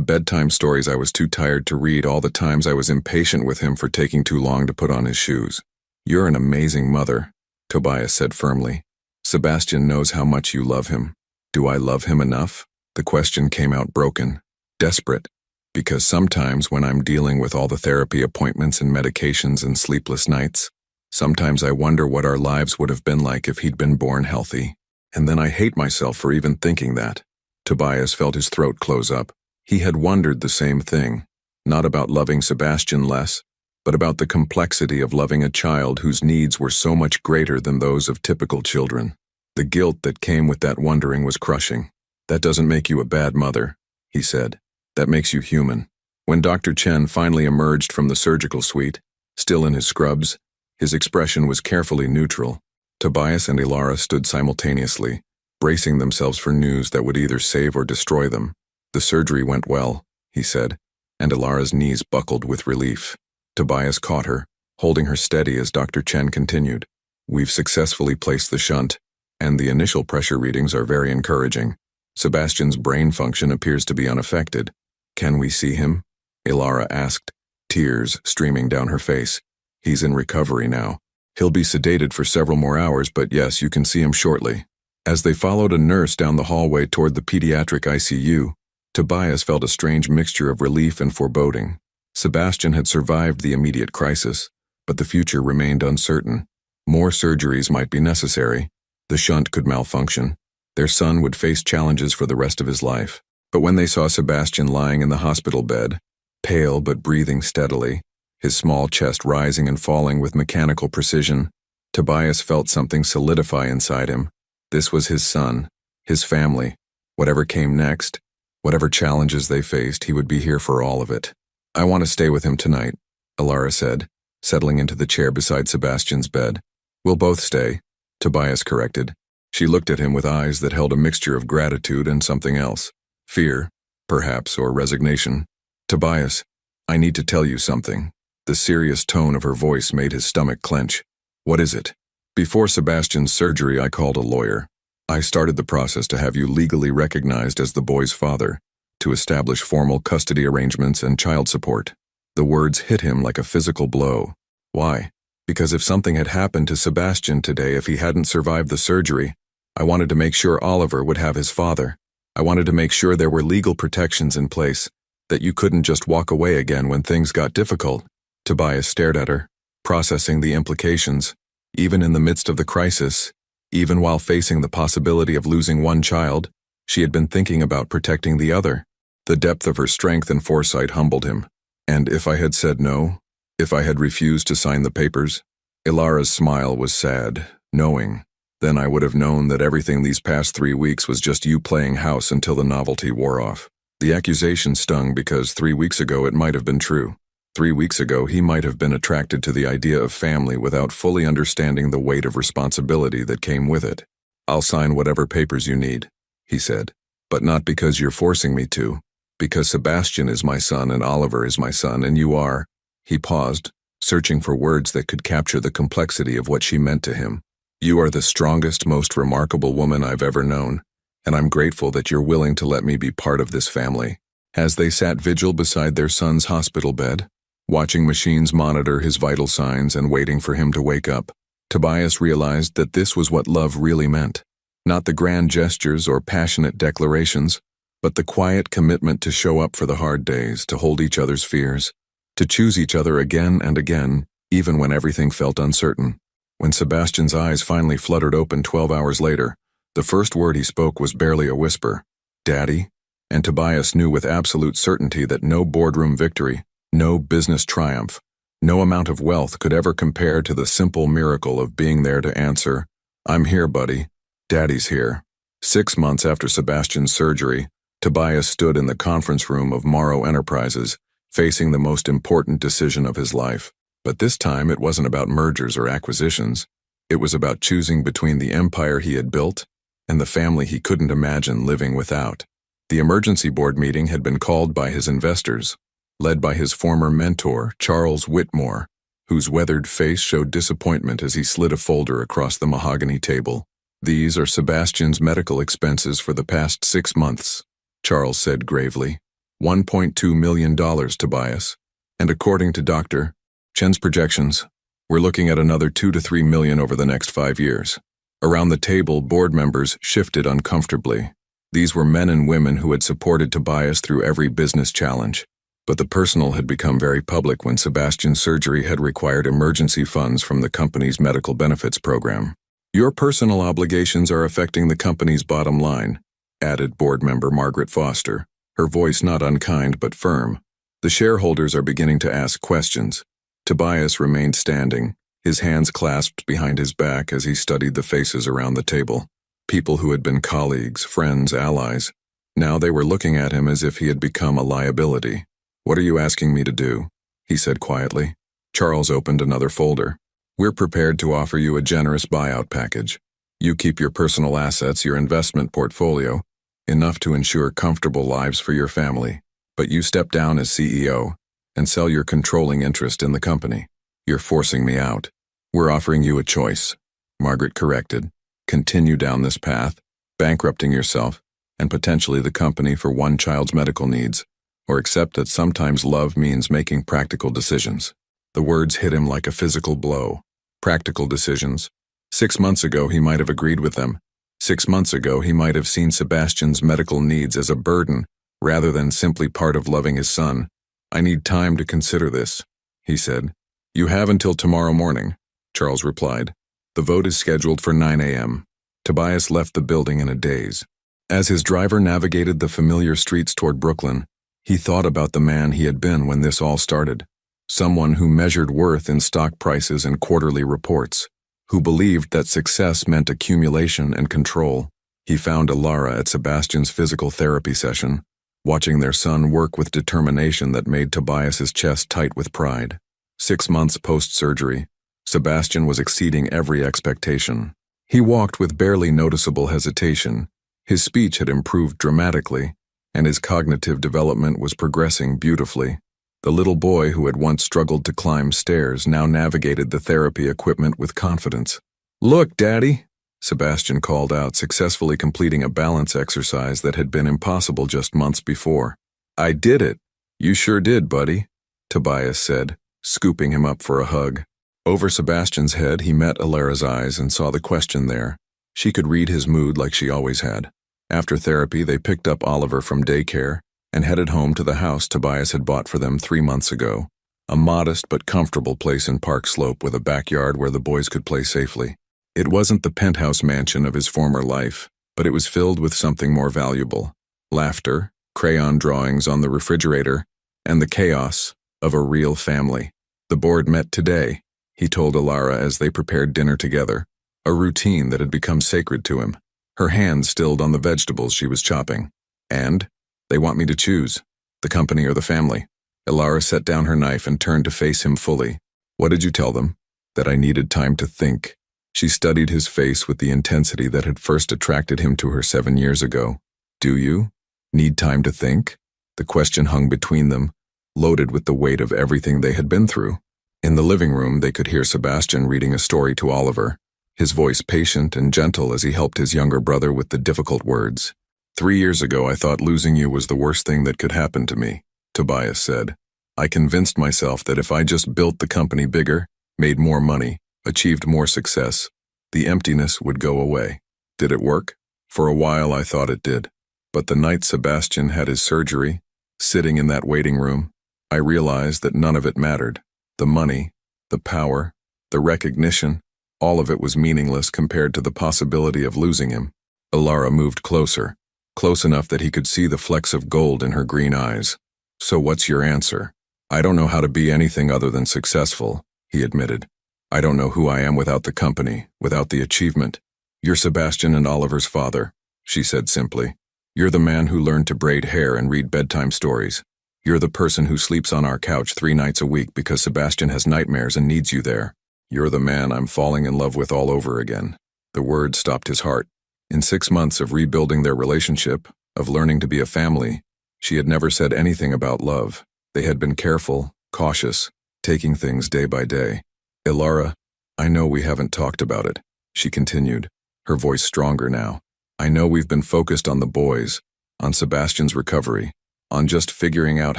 A: bedtime stories I was too tired to read, all the times I was impatient with him for taking too long to put on his shoes." "You're an amazing mother," Tobias said firmly. "Sebastian knows how much you love him." "Do I love him enough?" The question came out broken, desperate, because sometimes when I'm dealing with all the therapy appointments and medications and sleepless nights, sometimes I wonder what our lives would have been like if he'd been born healthy. And then I hate myself for even thinking that. Tobias felt his throat close up. He had wondered the same thing, not about loving Sebastian less, but about the complexity of loving a child whose needs were so much greater than those of typical children. The guilt that came with that wondering was crushing. "That doesn't make you a bad mother," he said. "That makes you human." When Dr. Chen finally emerged from the surgical suite, still in his scrubs. His expression was carefully neutral. Tobias and Ilara stood simultaneously, bracing themselves for news that would either save or destroy them. "The surgery went well," he said, and Ilara's knees buckled with relief. Tobias caught her, holding her steady as Dr. Chen continued. "We've successfully placed the shunt, and the initial pressure readings are very encouraging. Sebastian's brain function appears to be unaffected. Can we see him?" Ilara asked, tears streaming down her face. "He's in recovery now. He'll be sedated for several more hours, but yes, you can see him shortly." As they followed a nurse down the hallway toward the pediatric ICU, Tobias felt a strange mixture of relief and foreboding. Sebastian had survived the immediate crisis, but the future remained uncertain. More surgeries might be necessary. The shunt could malfunction. Their son would face challenges for the rest of his life. But when they saw Sebastian lying in the hospital bed, pale but breathing steadily, his small chest rising and falling with mechanical precision, Tobias felt something solidify inside him. This was his son, his family. Whatever came next, whatever challenges they faced, he would be here for all of it. "I want to stay with him tonight," Ilara said, settling into the chair beside Sebastian's bed. "We'll both stay," Tobias corrected. She looked at him with eyes that held a mixture of gratitude and something else. Fear, perhaps, or resignation. "Tobias, I need to tell you something." The serious tone of her voice made his stomach clench. "What is it?" "Before Sebastian's surgery, I called a lawyer. I started the process to have you legally recognized as the boy's father, to establish formal custody arrangements and child support." The words hit him like a physical blow. Why? Because if something had happened to Sebastian today, if he hadn't survived the surgery, I wanted to make sure Oliver would have his father. I wanted to make sure there were legal protections in place, that you couldn't just walk away again when things got difficult. Tobias stared at her, processing the implications. Even in the midst of the crisis, even while facing the possibility of losing one child, she had been thinking about protecting the other. The depth of her strength and foresight humbled him. "And if I had said no? If I had refused to sign the papers?" Ilara's smile was sad, knowing. "Then I would have known that everything these past 3 weeks was just you playing house until the novelty wore off." The accusation stung because 3 weeks ago it might have been true. 3 weeks ago he might have been attracted to the idea of family without fully understanding the weight of responsibility that came with it. "I'll sign whatever papers you need," he said. "But not because you're forcing me to. Because Sebastian is my son and Oliver is my son and you are." He paused, searching for words that could capture the complexity of what she meant to him. "You are the strongest, most remarkable woman I've ever known, and I'm grateful that you're willing to let me be part of this family." As they sat vigil beside their son's hospital bed, watching machines monitor his vital signs and waiting for him to wake up, Tobias realized that this was what love really meant. Not the grand gestures or passionate declarations, but the quiet commitment to show up for the hard days, to hold each other's fears, to choose each other again and again, even when everything felt uncertain. When Sebastian's eyes finally fluttered open 12 hours later, the first word he spoke was barely a whisper. "Daddy?" And Tobias knew with absolute certainty that no boardroom victory, no business triumph, no amount of wealth could ever compare to the simple miracle of being there to answer, "I'm here, buddy. Daddy's here." 6 months after Sebastian's surgery, Tobias stood in the conference room of Morrow Enterprises, facing the most important decision of his life. But this time it wasn't about mergers or acquisitions. It was about choosing between the empire he had built and the family he couldn't imagine living without. The emergency board meeting had been called by his investors, led by his former mentor, Charles Whitmore, whose weathered face showed disappointment as he slid a folder across the mahogany table. "These are Sebastian's medical expenses for the past 6 months, Charles said gravely. $1.2 million, Tobias. And according to Dr. Chen's projections, we're looking at another 2 to 3 million over the next 5 years. Around the table, board members shifted uncomfortably. These were men and women who had supported Tobias through every business challenge. But the personal had become very public when Sebastian's surgery had required emergency funds from the company's medical benefits program. "Your personal obligations are affecting the company's bottom line," added board member Margaret Foster, her voice not unkind but firm. "The shareholders are beginning to ask questions." Tobias remained standing, his hands clasped behind his back as he studied the faces around the table. People who had been colleagues, friends, allies. Now they were looking at him as if he had become a liability. "What are you asking me to do?" he said quietly. Charles opened another folder. We're prepared to offer you a generous buyout package. You keep your personal assets, your investment portfolio, enough to ensure comfortable lives for your family. But you step down as CEO and sell your controlling interest in the company. You're forcing me out. We're offering you a choice, Margaret corrected. Continue down this path, bankrupting yourself and potentially the company for one child's medical needs, or accept that sometimes love means making practical decisions. The words hit him like a physical blow. Practical decisions. 6 months ago he might have agreed with them. 6 months ago he might have seen Sebastian's medical needs as a burden rather than simply part of loving his son. I need time to consider this, he said. You have until tomorrow morning, Charles replied. The vote is scheduled for 9 a.m. Tobias left the building in a daze. As his driver navigated the familiar streets toward Brooklyn, he thought about the man he had been when this all started. Someone who measured worth in stock prices and quarterly reports, who believed that success meant accumulation and control. He found Alara at Sebastian's physical therapy session, watching their son work with determination that made Tobias's chest tight with pride. 6 months post-surgery, Sebastian was exceeding every expectation. He walked with barely noticeable hesitation. His speech had improved dramatically, and his cognitive development was progressing beautifully. The little boy who had once struggled to climb stairs now navigated the therapy equipment with confidence. "Look, Daddy," Sebastian called out, successfully completing a balance exercise that had been impossible just months before. "I did it." "You sure did, buddy," Tobias said, scooping him up for a hug. Over Sebastian's head, he met Alara's eyes and saw the question there. She could read his mood like she always had. After therapy, they picked up Oliver from daycare and headed home to the house Tobias had bought for them 3 months ago, a modest but comfortable place in Park Slope with a backyard where the boys could play safely. It wasn't the penthouse mansion of his former life, but it was filled with something more valuable: laughter, crayon drawings on the refrigerator, and the chaos of a real family. The board met today, he told Alara as they prepared dinner together, a routine that had become sacred to him. Her hand stilled on the vegetables she was chopping. "And they want me to choose, the company or the family." Alara set down her knife and turned to face him fully. "What did you tell them?" "That I needed time to think." She studied his face with the intensity that had first attracted him to her 7 years ago. "Do you need time to think?" The question hung between them, loaded with the weight of everything they had been through. In the living room, they could hear Sebastian reading a story to Oliver, his voice patient and gentle as he helped his younger brother with the difficult words. 3 years ago, I thought losing you was the worst thing that could happen to me, Tobias said. I convinced myself that if I just built the company bigger, made more money, achieved more success, the emptiness would go away. Did it work? For a while, I thought it did. But the night Sebastian had his surgery, sitting in that waiting room, I realized that none of it mattered. The money, the power, the recognition, all of it was meaningless compared to the possibility of losing him. Alara moved closer, close enough that he could see the flecks of gold in her green eyes. "So what's your answer?" "I don't know how to be anything other than successful," he admitted. "I don't know who I am without the company, without the achievement." "You're Sebastian and Oliver's father," she said simply. "You're the man who learned to braid hair and read bedtime stories. You're the person who sleeps on our couch 3 nights a week because Sebastian has nightmares and needs you there. You're the man I'm falling in love with all over again." The word stopped his heart. In 6 months of rebuilding their relationship, of learning to be a family, she had never said anything about love. They had been careful, cautious, taking things day by day. "Alara, I know we haven't talked about it," she continued, her voice stronger now. "I know we've been focused on the boys, on Sebastian's recovery, on just figuring out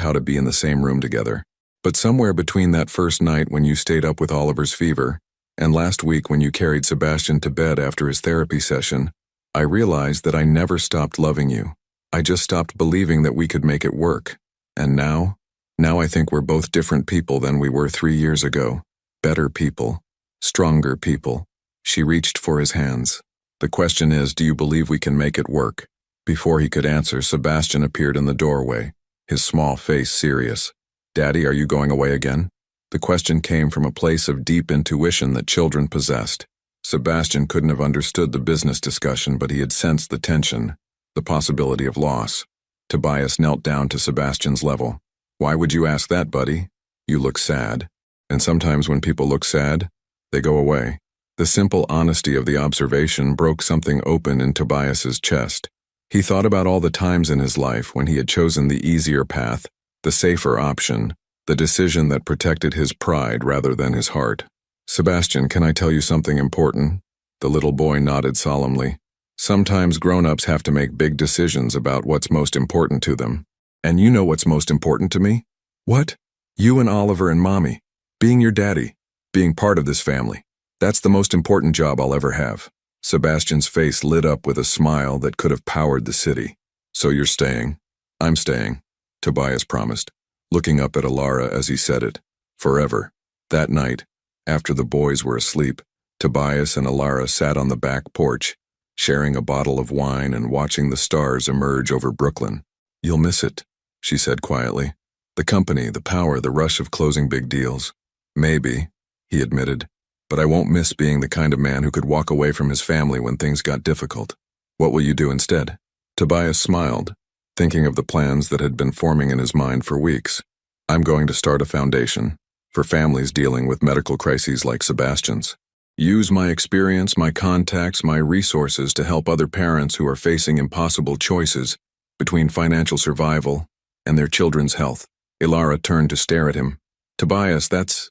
A: how to be in the same room together. But somewhere between that first night when you stayed up with Oliver's fever, and last week when you carried Sebastian to bed after his therapy session, I realized that I never stopped loving you. I just stopped believing that we could make it work. And now I think we're both different people than we were 3 years ago. Better people. Stronger people." She reached for his hands. "The question is, do you believe we can make it work?" Before he could answer, Sebastian appeared in the doorway, his small face serious. "Daddy, are you going away again?" The question came from a place of deep intuition that children possessed. Sebastian couldn't have understood the business discussion, but he had sensed the tension, the possibility of loss. Tobias knelt down to Sebastian's level. "Why would you ask that, buddy? You look sad." And sometimes when people look sad, they go away. The simple honesty of the observation broke something open in Tobias's chest. He thought about all the times in his life when he had chosen the easier path, the safer option, the decision that protected his pride rather than his heart. "Sebastian, can I tell you something important?" The little boy nodded solemnly. "Sometimes grown-ups have to make big decisions about what's most important to them. And you know what's most important to me?" "What?" "You and Oliver and Mommy. Being your daddy. Being part of this family. That's the most important job I'll ever have." Sebastian's face lit up with a smile that could have powered the city. "So you're staying?" "I'm staying," Tobias promised, looking up at Alara as he said it. Forever. That night, after the boys were asleep, Tobias and Alara sat on the back porch, sharing a bottle of wine and watching the stars emerge over Brooklyn. "You'll miss it," she said quietly. "The company, the power, the rush of closing big deals." "Maybe," he admitted, "but I won't miss being the kind of man who could walk away from his family when things got difficult." "What will you do instead?" Tobias smiled, thinking of the plans that had been forming in his mind for weeks. "I'm going to start a foundation for families dealing with medical crises like Sebastian's. Use my experience, my contacts, my resources to help other parents who are facing impossible choices between financial survival and their children's health." Ilara turned to stare at him. "Tobias, that's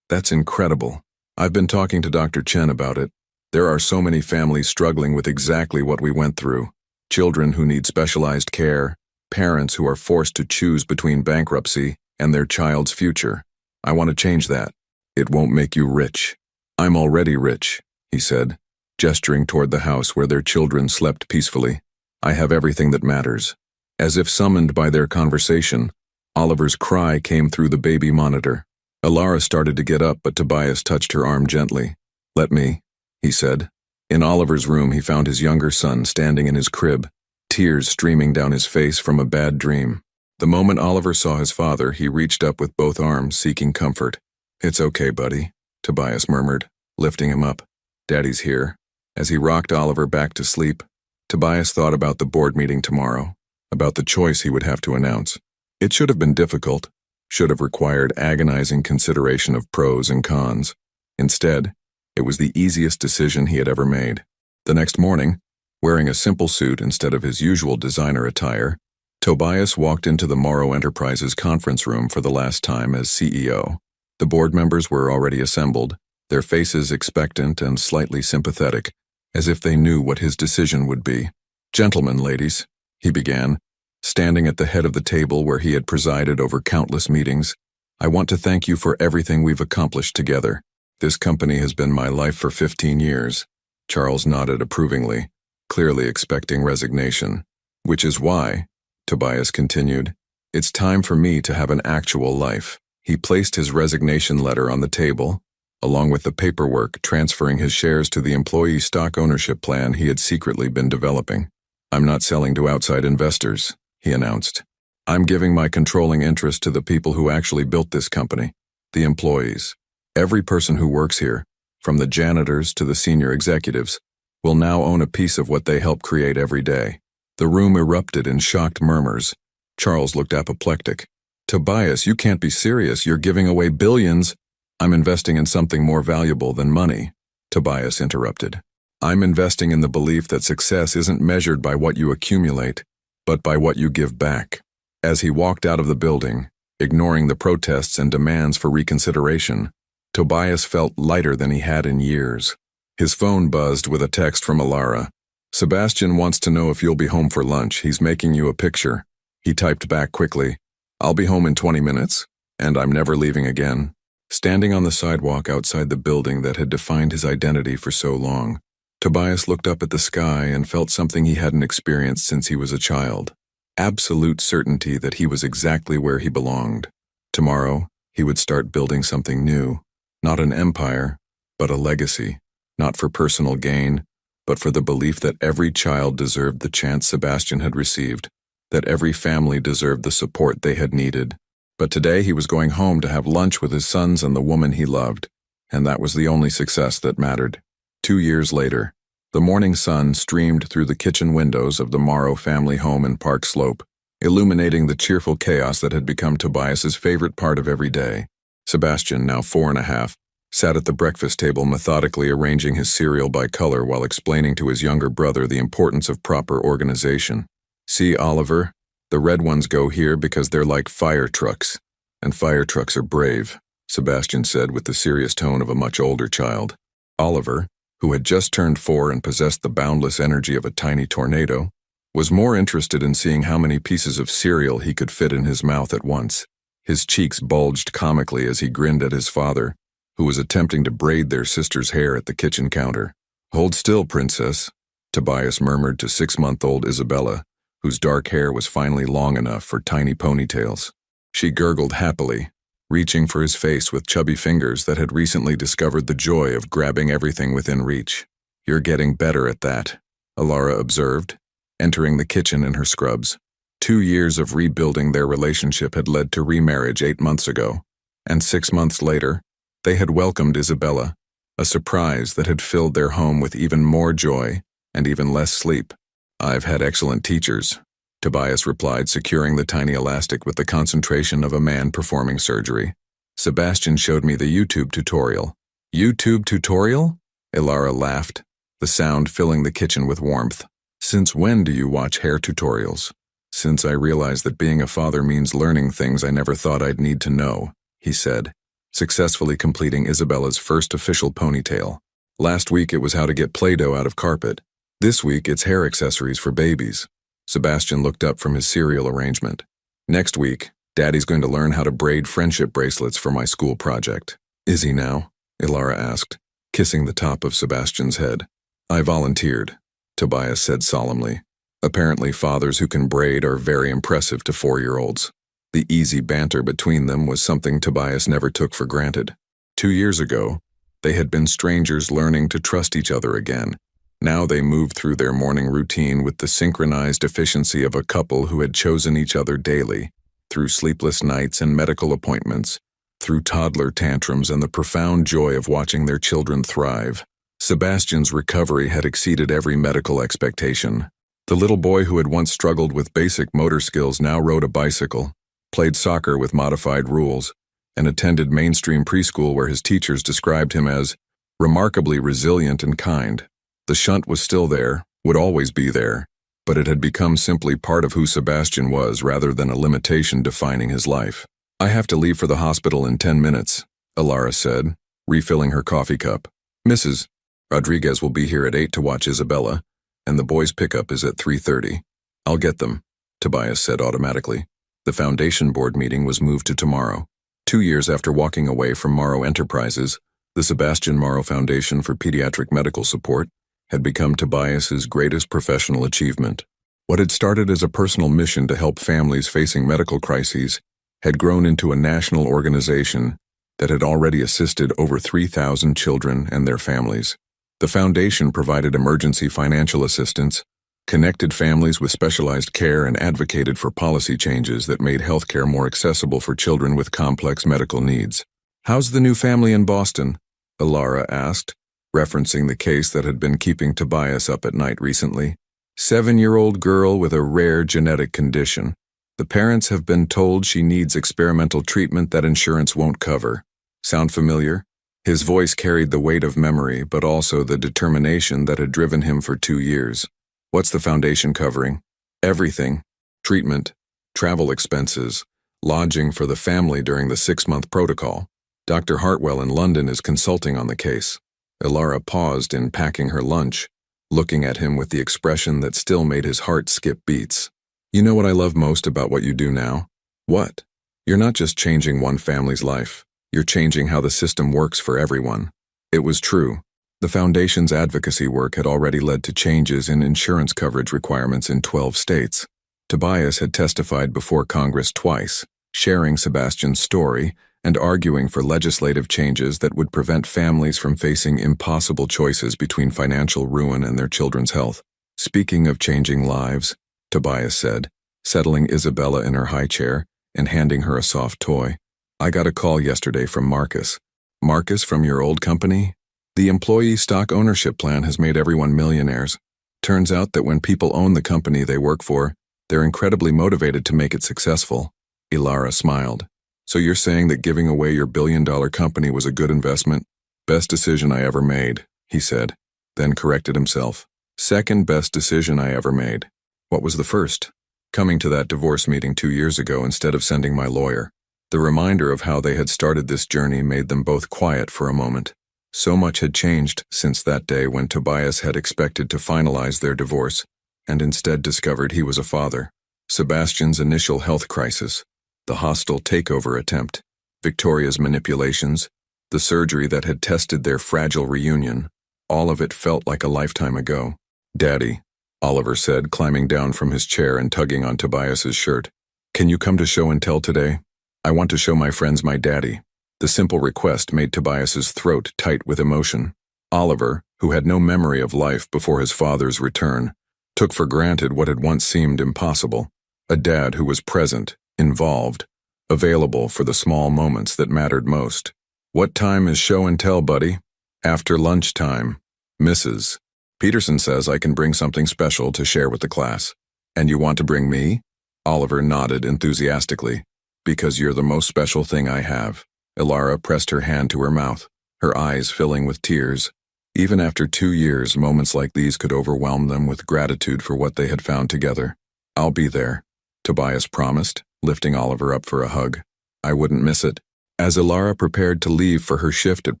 A: incredible. I've been talking to Dr. Chen about it. There are so many families struggling with exactly what we went through. Children who need specialized care, parents who are forced to choose between bankruptcy and their child's future. I want to change that. It won't make you rich." "I'm already rich," he said, gesturing toward the house where their children slept peacefully. "I have everything that matters." As if summoned by their conversation, Oliver's cry came through the baby monitor. Alara started to get up, but Tobias touched her arm gently. "Let me," he said. In Oliver's room, he found his younger son standing in his crib, tears streaming down his face from a bad dream. The moment Oliver saw his father, he reached up with both arms, seeking comfort. "It's okay, buddy," Tobias murmured, lifting him up. "Daddy's here." As he rocked Oliver back to sleep, Tobias thought about the board meeting tomorrow, about the choice he would have to announce. It should have been difficult, should have required agonizing consideration of pros and cons. Instead, it was the easiest decision he had ever made. The next morning, wearing a simple suit instead of his usual designer attire, Tobias walked into the Morrow Enterprises conference room for the last time as CEO. The board members were already assembled, their faces expectant and slightly sympathetic, as if they knew what his decision would be. "Gentlemen, ladies," he began, standing at the head of the table where he had presided over countless meetings, "I want to thank you for everything we've accomplished together. This company has been my life for 15 years. Charles nodded approvingly, clearly expecting resignation. "Which is why," Tobias continued, "it's time for me to have an actual life." He placed his resignation letter on the table, along with the paperwork transferring his shares to the employee stock ownership plan he had secretly been developing. "I'm not selling to outside investors," he announced. "I'm giving my controlling interest to the people who actually built this company, the employees. Every person who works here, from the janitors to the senior executives, will now own a piece of what they help create every day." The room erupted in shocked murmurs. Charles looked apoplectic. "Tobias, you can't be serious. You're giving away billions." "I'm investing in something more valuable than money," Tobias interrupted. "I'm investing in the belief that success isn't measured by what you accumulate, but by what you give back." As he walked out of the building, ignoring the protests and demands for reconsideration, Tobias felt lighter than he had in years. His phone buzzed with a text from Alara. "Sebastian wants to know if you'll be home for lunch. He's making you a picture." He typed back quickly, "I'll be home in 20 minutes, and I'm never leaving again." Standing on the sidewalk outside the building that had defined his identity for so long, Tobias looked up at the sky and felt something he hadn't experienced since he was a child. Absolute certainty that he was exactly where he belonged. Tomorrow, he would start building something new. Not an empire, but a legacy. Not for personal gain, but for the belief that every child deserved the chance Sebastian had received, that every family deserved the support they had needed. But today he was going home to have lunch with his sons and the woman he loved, and that was the only success that mattered. 2 years later, the morning sun streamed through the kitchen windows of the Morrow family home in Park Slope, illuminating the cheerful chaos that had become Tobias's favorite part of every day. Sebastian, now 4.5, sat at the breakfast table methodically arranging his cereal by color while explaining to his younger brother the importance of proper organization. "See, Oliver, the red ones go here because they're like fire trucks, and fire trucks are brave," Sebastian said with the serious tone of a much older child. Oliver, who had just turned 4 and possessed the boundless energy of a tiny tornado, was more interested in seeing how many pieces of cereal he could fit in his mouth at once. His cheeks bulged comically as he grinned at his father, who was attempting to braid their sister's hair at the kitchen counter. "Hold still, princess," Tobias murmured to 6-month-old Isabella, whose dark hair was finally long enough for tiny ponytails. She gurgled happily, reaching for his face with chubby fingers that had recently discovered the joy of grabbing everything within reach. "You're getting better at that," Alara observed, entering the kitchen in her scrubs. 2 years of rebuilding their relationship had led to remarriage 8 months ago, and 6 months later, they had welcomed Isabella, a surprise that had filled their home with even more joy and even less sleep. "I've had excellent teachers," Tobias replied, securing the tiny elastic with the concentration of a man performing surgery. "Sebastian showed me the YouTube tutorial." "YouTube tutorial?" Ilara laughed, the sound filling the kitchen with warmth. "Since when do you watch hair tutorials?" "Since I realized that being a father means learning things I never thought I'd need to know," he said, successfully completing Isabella's first official ponytail. "Last week it was how to get Play-Doh out of carpet. This week it's hair accessories for babies." Sebastian looked up from his cereal arrangement. "Next week, Daddy's going to learn how to braid friendship bracelets for my school project." "Is he now?" Ilara asked, kissing the top of Sebastian's head. "I volunteered," Tobias said solemnly. Apparently fathers who can braid are very impressive to 4-year-olds. The easy banter between them was something Tobias never took for granted. 2 years ago, they had been strangers learning to trust each other again. Now they moved through their morning routine with the synchronized efficiency of a couple who had chosen each other daily, through sleepless nights and medical appointments, through toddler tantrums and the profound joy of watching their children thrive. Sebastian's recovery had exceeded every medical expectation. The little boy who had once struggled with basic motor skills now rode a bicycle, played soccer with modified rules, and attended mainstream preschool where his teachers described him as remarkably resilient and kind. The shunt was still there, would always be there, but it had become simply part of who Sebastian was rather than a limitation defining his life. "I have to leave for the hospital in 10 minutes, Ilara said, refilling her coffee cup. "Mrs. Rodriguez will be here at 8 to watch Isabella, and the boys' pickup is at 3:30. "I'll get them," Tobias said automatically. The foundation board meeting was moved to tomorrow. 2 years after walking away from Morrow Enterprises, the Sebastian Morrow Foundation for Pediatric Medical Support had become Tobias's greatest professional achievement. What had started as a personal mission to help families facing medical crises had grown into a national organization that had already assisted over 3,000 children and their families. The foundation provided emergency financial assistance, connected families with specialized care, and advocated for policy changes that made healthcare more accessible for children with complex medical needs. "How's the new family in Boston?" Ilara asked, referencing the case that had been keeping Tobias up at night recently. 7-year-old girl with a rare genetic condition. The parents have been told she needs experimental treatment that insurance won't cover. Sound familiar? His voice carried the weight of memory, but also the determination that had driven him for 2 years. "What's the foundation covering?" "Everything. Treatment, travel expenses, lodging for the family during the 6-month protocol. Dr. Hartwell in London is consulting on the case." Ilara paused in packing her lunch, looking at him with the expression that still made his heart skip beats. "You know what I love most about what you do now?" "What?" "You're not just changing one family's life. You're changing how the system works for everyone." It was true. The foundation's advocacy work had already led to changes in insurance coverage requirements in 12 states. Tobias had testified before Congress twice, sharing Sebastian's story and arguing for legislative changes that would prevent families from facing impossible choices between financial ruin and their children's health. "Speaking of changing lives," Tobias said, settling Isabella in her high chair and handing her a soft toy, "I got a call yesterday from Marcus." "Marcus from your old company?" "The employee stock ownership plan has made everyone millionaires. Turns out that when people own the company they work for, they're incredibly motivated to make it successful." Ilara smiled. So you're saying that giving away your billion-dollar company was a good investment? Best decision I ever made, he said, then corrected himself. Second best decision I ever made. What was the first? Coming to that divorce meeting 2 years ago instead of sending my lawyer. The reminder of how they had started this journey made them both quiet for a moment. So much had changed since that day when Tobias had expected to finalize their divorce, and instead discovered he was a father. Sebastian's initial health crisis, the hostile takeover attempt, Victoria's manipulations, the surgery that had tested their fragile reunion, all of it felt like a lifetime ago. Daddy, Oliver said, climbing down from his chair and tugging on Tobias's shirt. Can you come to show and tell today? I want to show my friends my daddy. The simple request made Tobias's throat tight with emotion. Oliver, who had no memory of life before his father's return, took for granted what had once seemed impossible. A dad who was present, involved, available for the small moments that mattered most. What time is show and tell, buddy? After lunchtime. Mrs. Peterson says I can bring something special to share with the class. And you want to bring me? Oliver nodded enthusiastically. Because you're the most special thing I have. Ilara pressed her hand to her mouth, her eyes filling with tears. Even after 2 years, moments like these could overwhelm them with gratitude for what they had found together. I'll be there, Tobias promised, lifting Oliver up for a hug. I wouldn't miss it. As Ilara prepared to leave for her shift at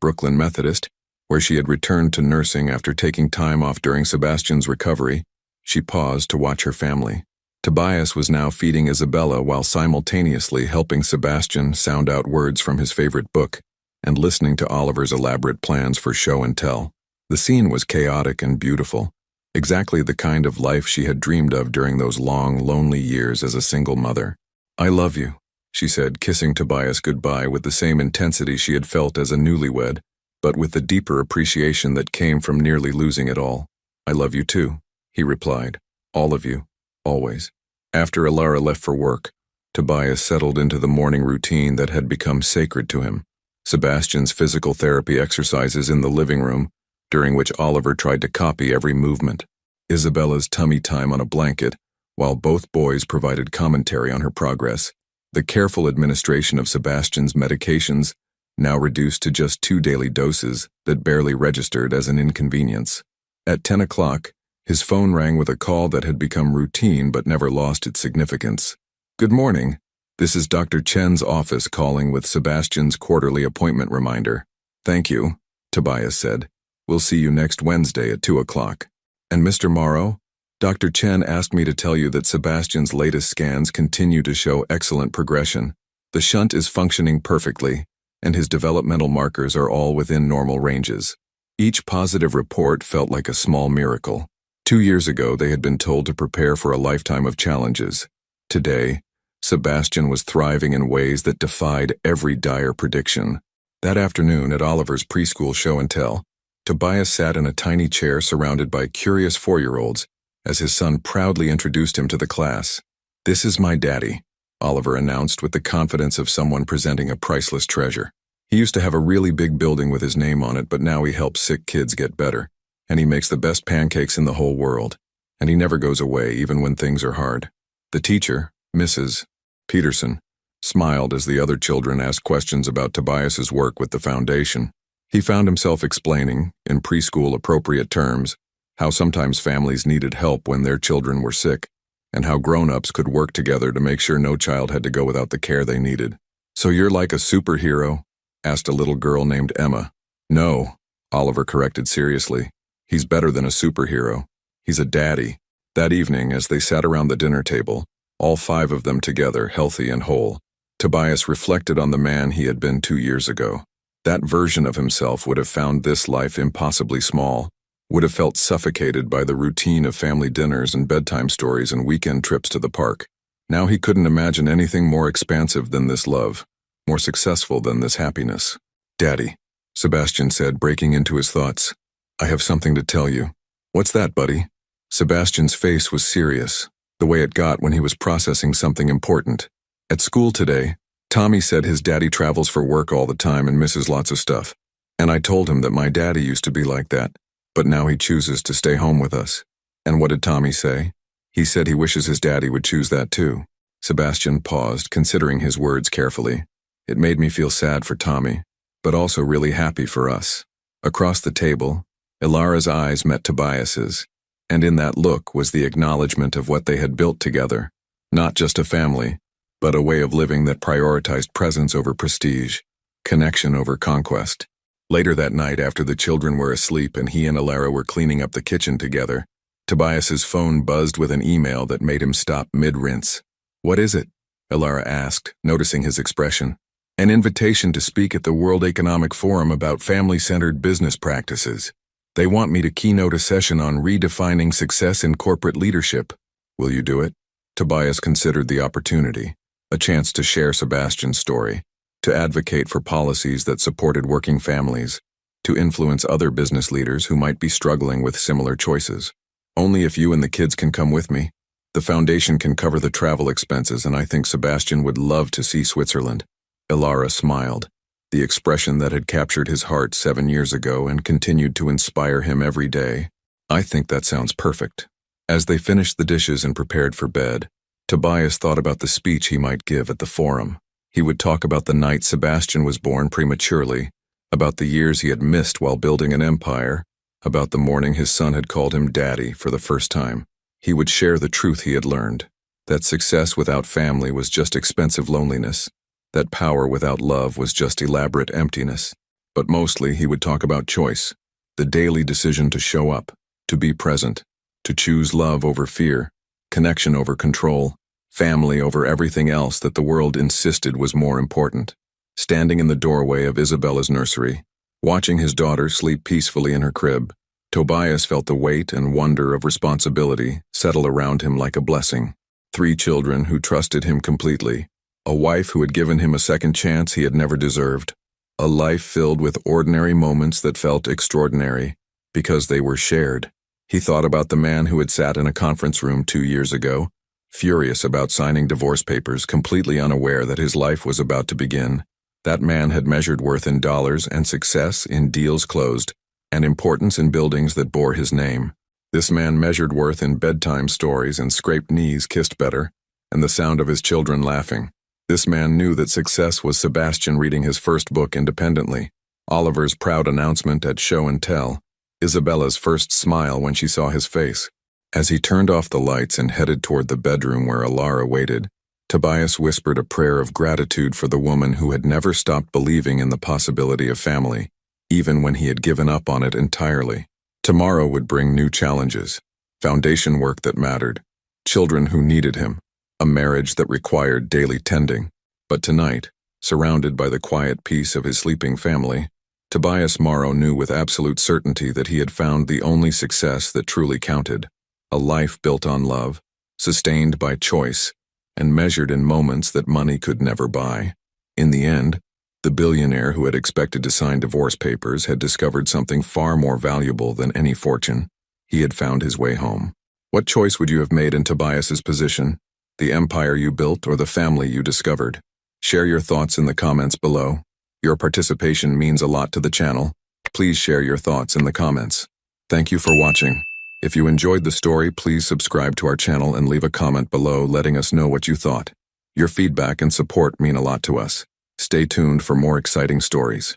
A: Brooklyn Methodist, where she had returned to nursing after taking time off during Sebastian's recovery, she paused to watch her family. Tobias was now feeding Isabella while simultaneously helping Sebastian sound out words from his favorite book and listening to Oliver's elaborate plans for show and tell. The scene was chaotic and beautiful, exactly the kind of life she had dreamed of during those long, lonely years as a single mother. I love you, she said, kissing Tobias goodbye with the same intensity she had felt as a newlywed, but with the deeper appreciation that came from nearly losing it all. I love you too, he replied. All of you. Always. After Ilara left for work, Tobias settled into the morning routine that had become sacred to him. Sebastian's physical therapy exercises in the living room, during which Oliver tried to copy every movement. Isabella's tummy time on a blanket, while both boys provided commentary on her progress. The careful administration of Sebastian's medications, now reduced to just 2 daily doses that barely registered as an inconvenience. At 10 o'clock, his phone rang with a call that had become routine but never lost its significance. Good morning. This is Dr. Chen's office calling with Sebastian's quarterly appointment reminder. Thank you, Tobias said. We'll see you next Wednesday at 2 o'clock. And Mr. Morrow? Dr. Chen asked me to tell you that Sebastian's latest scans continue to show excellent progression. The shunt is functioning perfectly, and his developmental markers are all within normal ranges. Each positive report felt like a small miracle. 2 years ago, they had been told to prepare for a lifetime of challenges. Today, Sebastian was thriving in ways that defied every dire prediction. That afternoon at Oliver's preschool show and tell, Tobias sat in a tiny chair surrounded by curious 4-year-olds as his son proudly introduced him to the class. This is my daddy, Oliver announced with the confidence of someone presenting a priceless treasure. He used to have a really big building with his name on it, but now he helps sick kids get better. And he makes the best pancakes in the whole world. And he never goes away, even when things are hard. The teacher, Mrs. Peterson, smiled as the other children asked questions about Tobias's work with the foundation. He found himself explaining, in preschool appropriate terms, how sometimes families needed help when their children were sick, and how grown-ups could work together to make sure no child had to go without the care they needed. So you're like a superhero? Asked a little girl named Emma. No, Oliver corrected seriously. He's better than a superhero. He's a daddy. That evening, as they sat around the dinner table, all 5 of them together, healthy and whole, Tobias reflected on the man he had been 2 years ago. That version of himself would have found this life impossibly small, would have felt suffocated by the routine of family dinners and bedtime stories and weekend trips to the park. Now he couldn't imagine anything more expansive than this love, more successful than this happiness. Daddy, Sebastian said, breaking into his thoughts. I have something to tell you. What's that, buddy? Sebastian's face was serious, the way it got when he was processing something important. At school today, Tommy said his daddy travels for work all the time and misses lots of stuff. And I told him that my daddy used to be like that, but now he chooses to stay home with us. And what did Tommy say? He said he wishes his daddy would choose that too. Sebastian paused, considering his words carefully. It made me feel sad for Tommy, but also really happy for us. Across the table, Ilara's eyes met Tobias's, and in that look was the acknowledgement of what they had built together. Not just a family, but a way of living that prioritized presence over prestige, connection over conquest. Later that night, after the children were asleep and he and Ilara were cleaning up the kitchen together, Tobias's phone buzzed with an email that made him stop mid-rinse. "What is it?" Ilara asked, noticing his expression. "An invitation to speak at the World Economic Forum about family-centered business practices. They want me to keynote a session on redefining success in corporate leadership. Will you do it?" Tobias considered the opportunity, a chance to share Sebastian's story, to advocate for policies that supported working families, to influence other business leaders who might be struggling with similar choices. "Only if you and the kids can come with me. The foundation can cover the travel expenses, and I think Sebastian would love to see Switzerland." Ilara smiled, the expression that had captured his heart 7 years ago and continued to inspire him every day. "I think that sounds perfect." As they finished the dishes and prepared for bed, Tobias thought about the speech he might give at the forum. He would talk about the night Sebastian was born prematurely, about the years he had missed while building an empire, about the morning his son had called him daddy for the first time. He would share the truth he had learned, that success without family was just expensive loneliness, that power without love was just elaborate emptiness. But mostly he would talk about choice, the daily decision to show up, to be present, to choose love over fear, connection over control, family over everything else that the world insisted was more important. Standing in the doorway of Isabella's nursery, watching his daughter sleep peacefully in her crib, Tobias felt the weight and wonder of responsibility settle around him like a blessing. 3 children who trusted him completely, a wife who had given him a second chance he had never deserved, a life filled with ordinary moments that felt extraordinary because they were shared. He thought about the man who had sat in a conference room 2 years ago, furious about signing divorce papers, completely unaware that his life was about to begin. That man had measured worth in dollars and success in deals closed, and importance in buildings that bore his name. This man measured worth in bedtime stories and scraped knees kissed better, and the sound of his children laughing. This man knew that success was Sebastian reading his first book independently, Oliver's proud announcement at Show and Tell, Isabella's first smile when she saw his face. As he turned off the lights and headed toward the bedroom where Ilara waited, Tobias whispered a prayer of gratitude for the woman who had never stopped believing in the possibility of family, even when he had given up on it entirely. Tomorrow would bring new challenges, foundation work that mattered, children who needed him, a marriage that required daily tending. But tonight, surrounded by the quiet peace of his sleeping family, Tobias Morrow knew with absolute certainty that he had found the only success that truly counted, a life built on love, sustained by choice, and measured in moments that money could never buy. In the end, the billionaire who had expected to sign divorce papers had discovered something far more valuable than any fortune. He had found his way home. What choice would you have made in Tobias's position? The empire you built or the family you discovered? Share your thoughts in the comments below. Your participation means a lot to the channel. Please share your thoughts in the comments. Thank you for watching. If you enjoyed the story, please subscribe to our channel and leave a comment below letting us know what you thought. Your feedback and support mean a lot to us. Stay tuned for more exciting stories.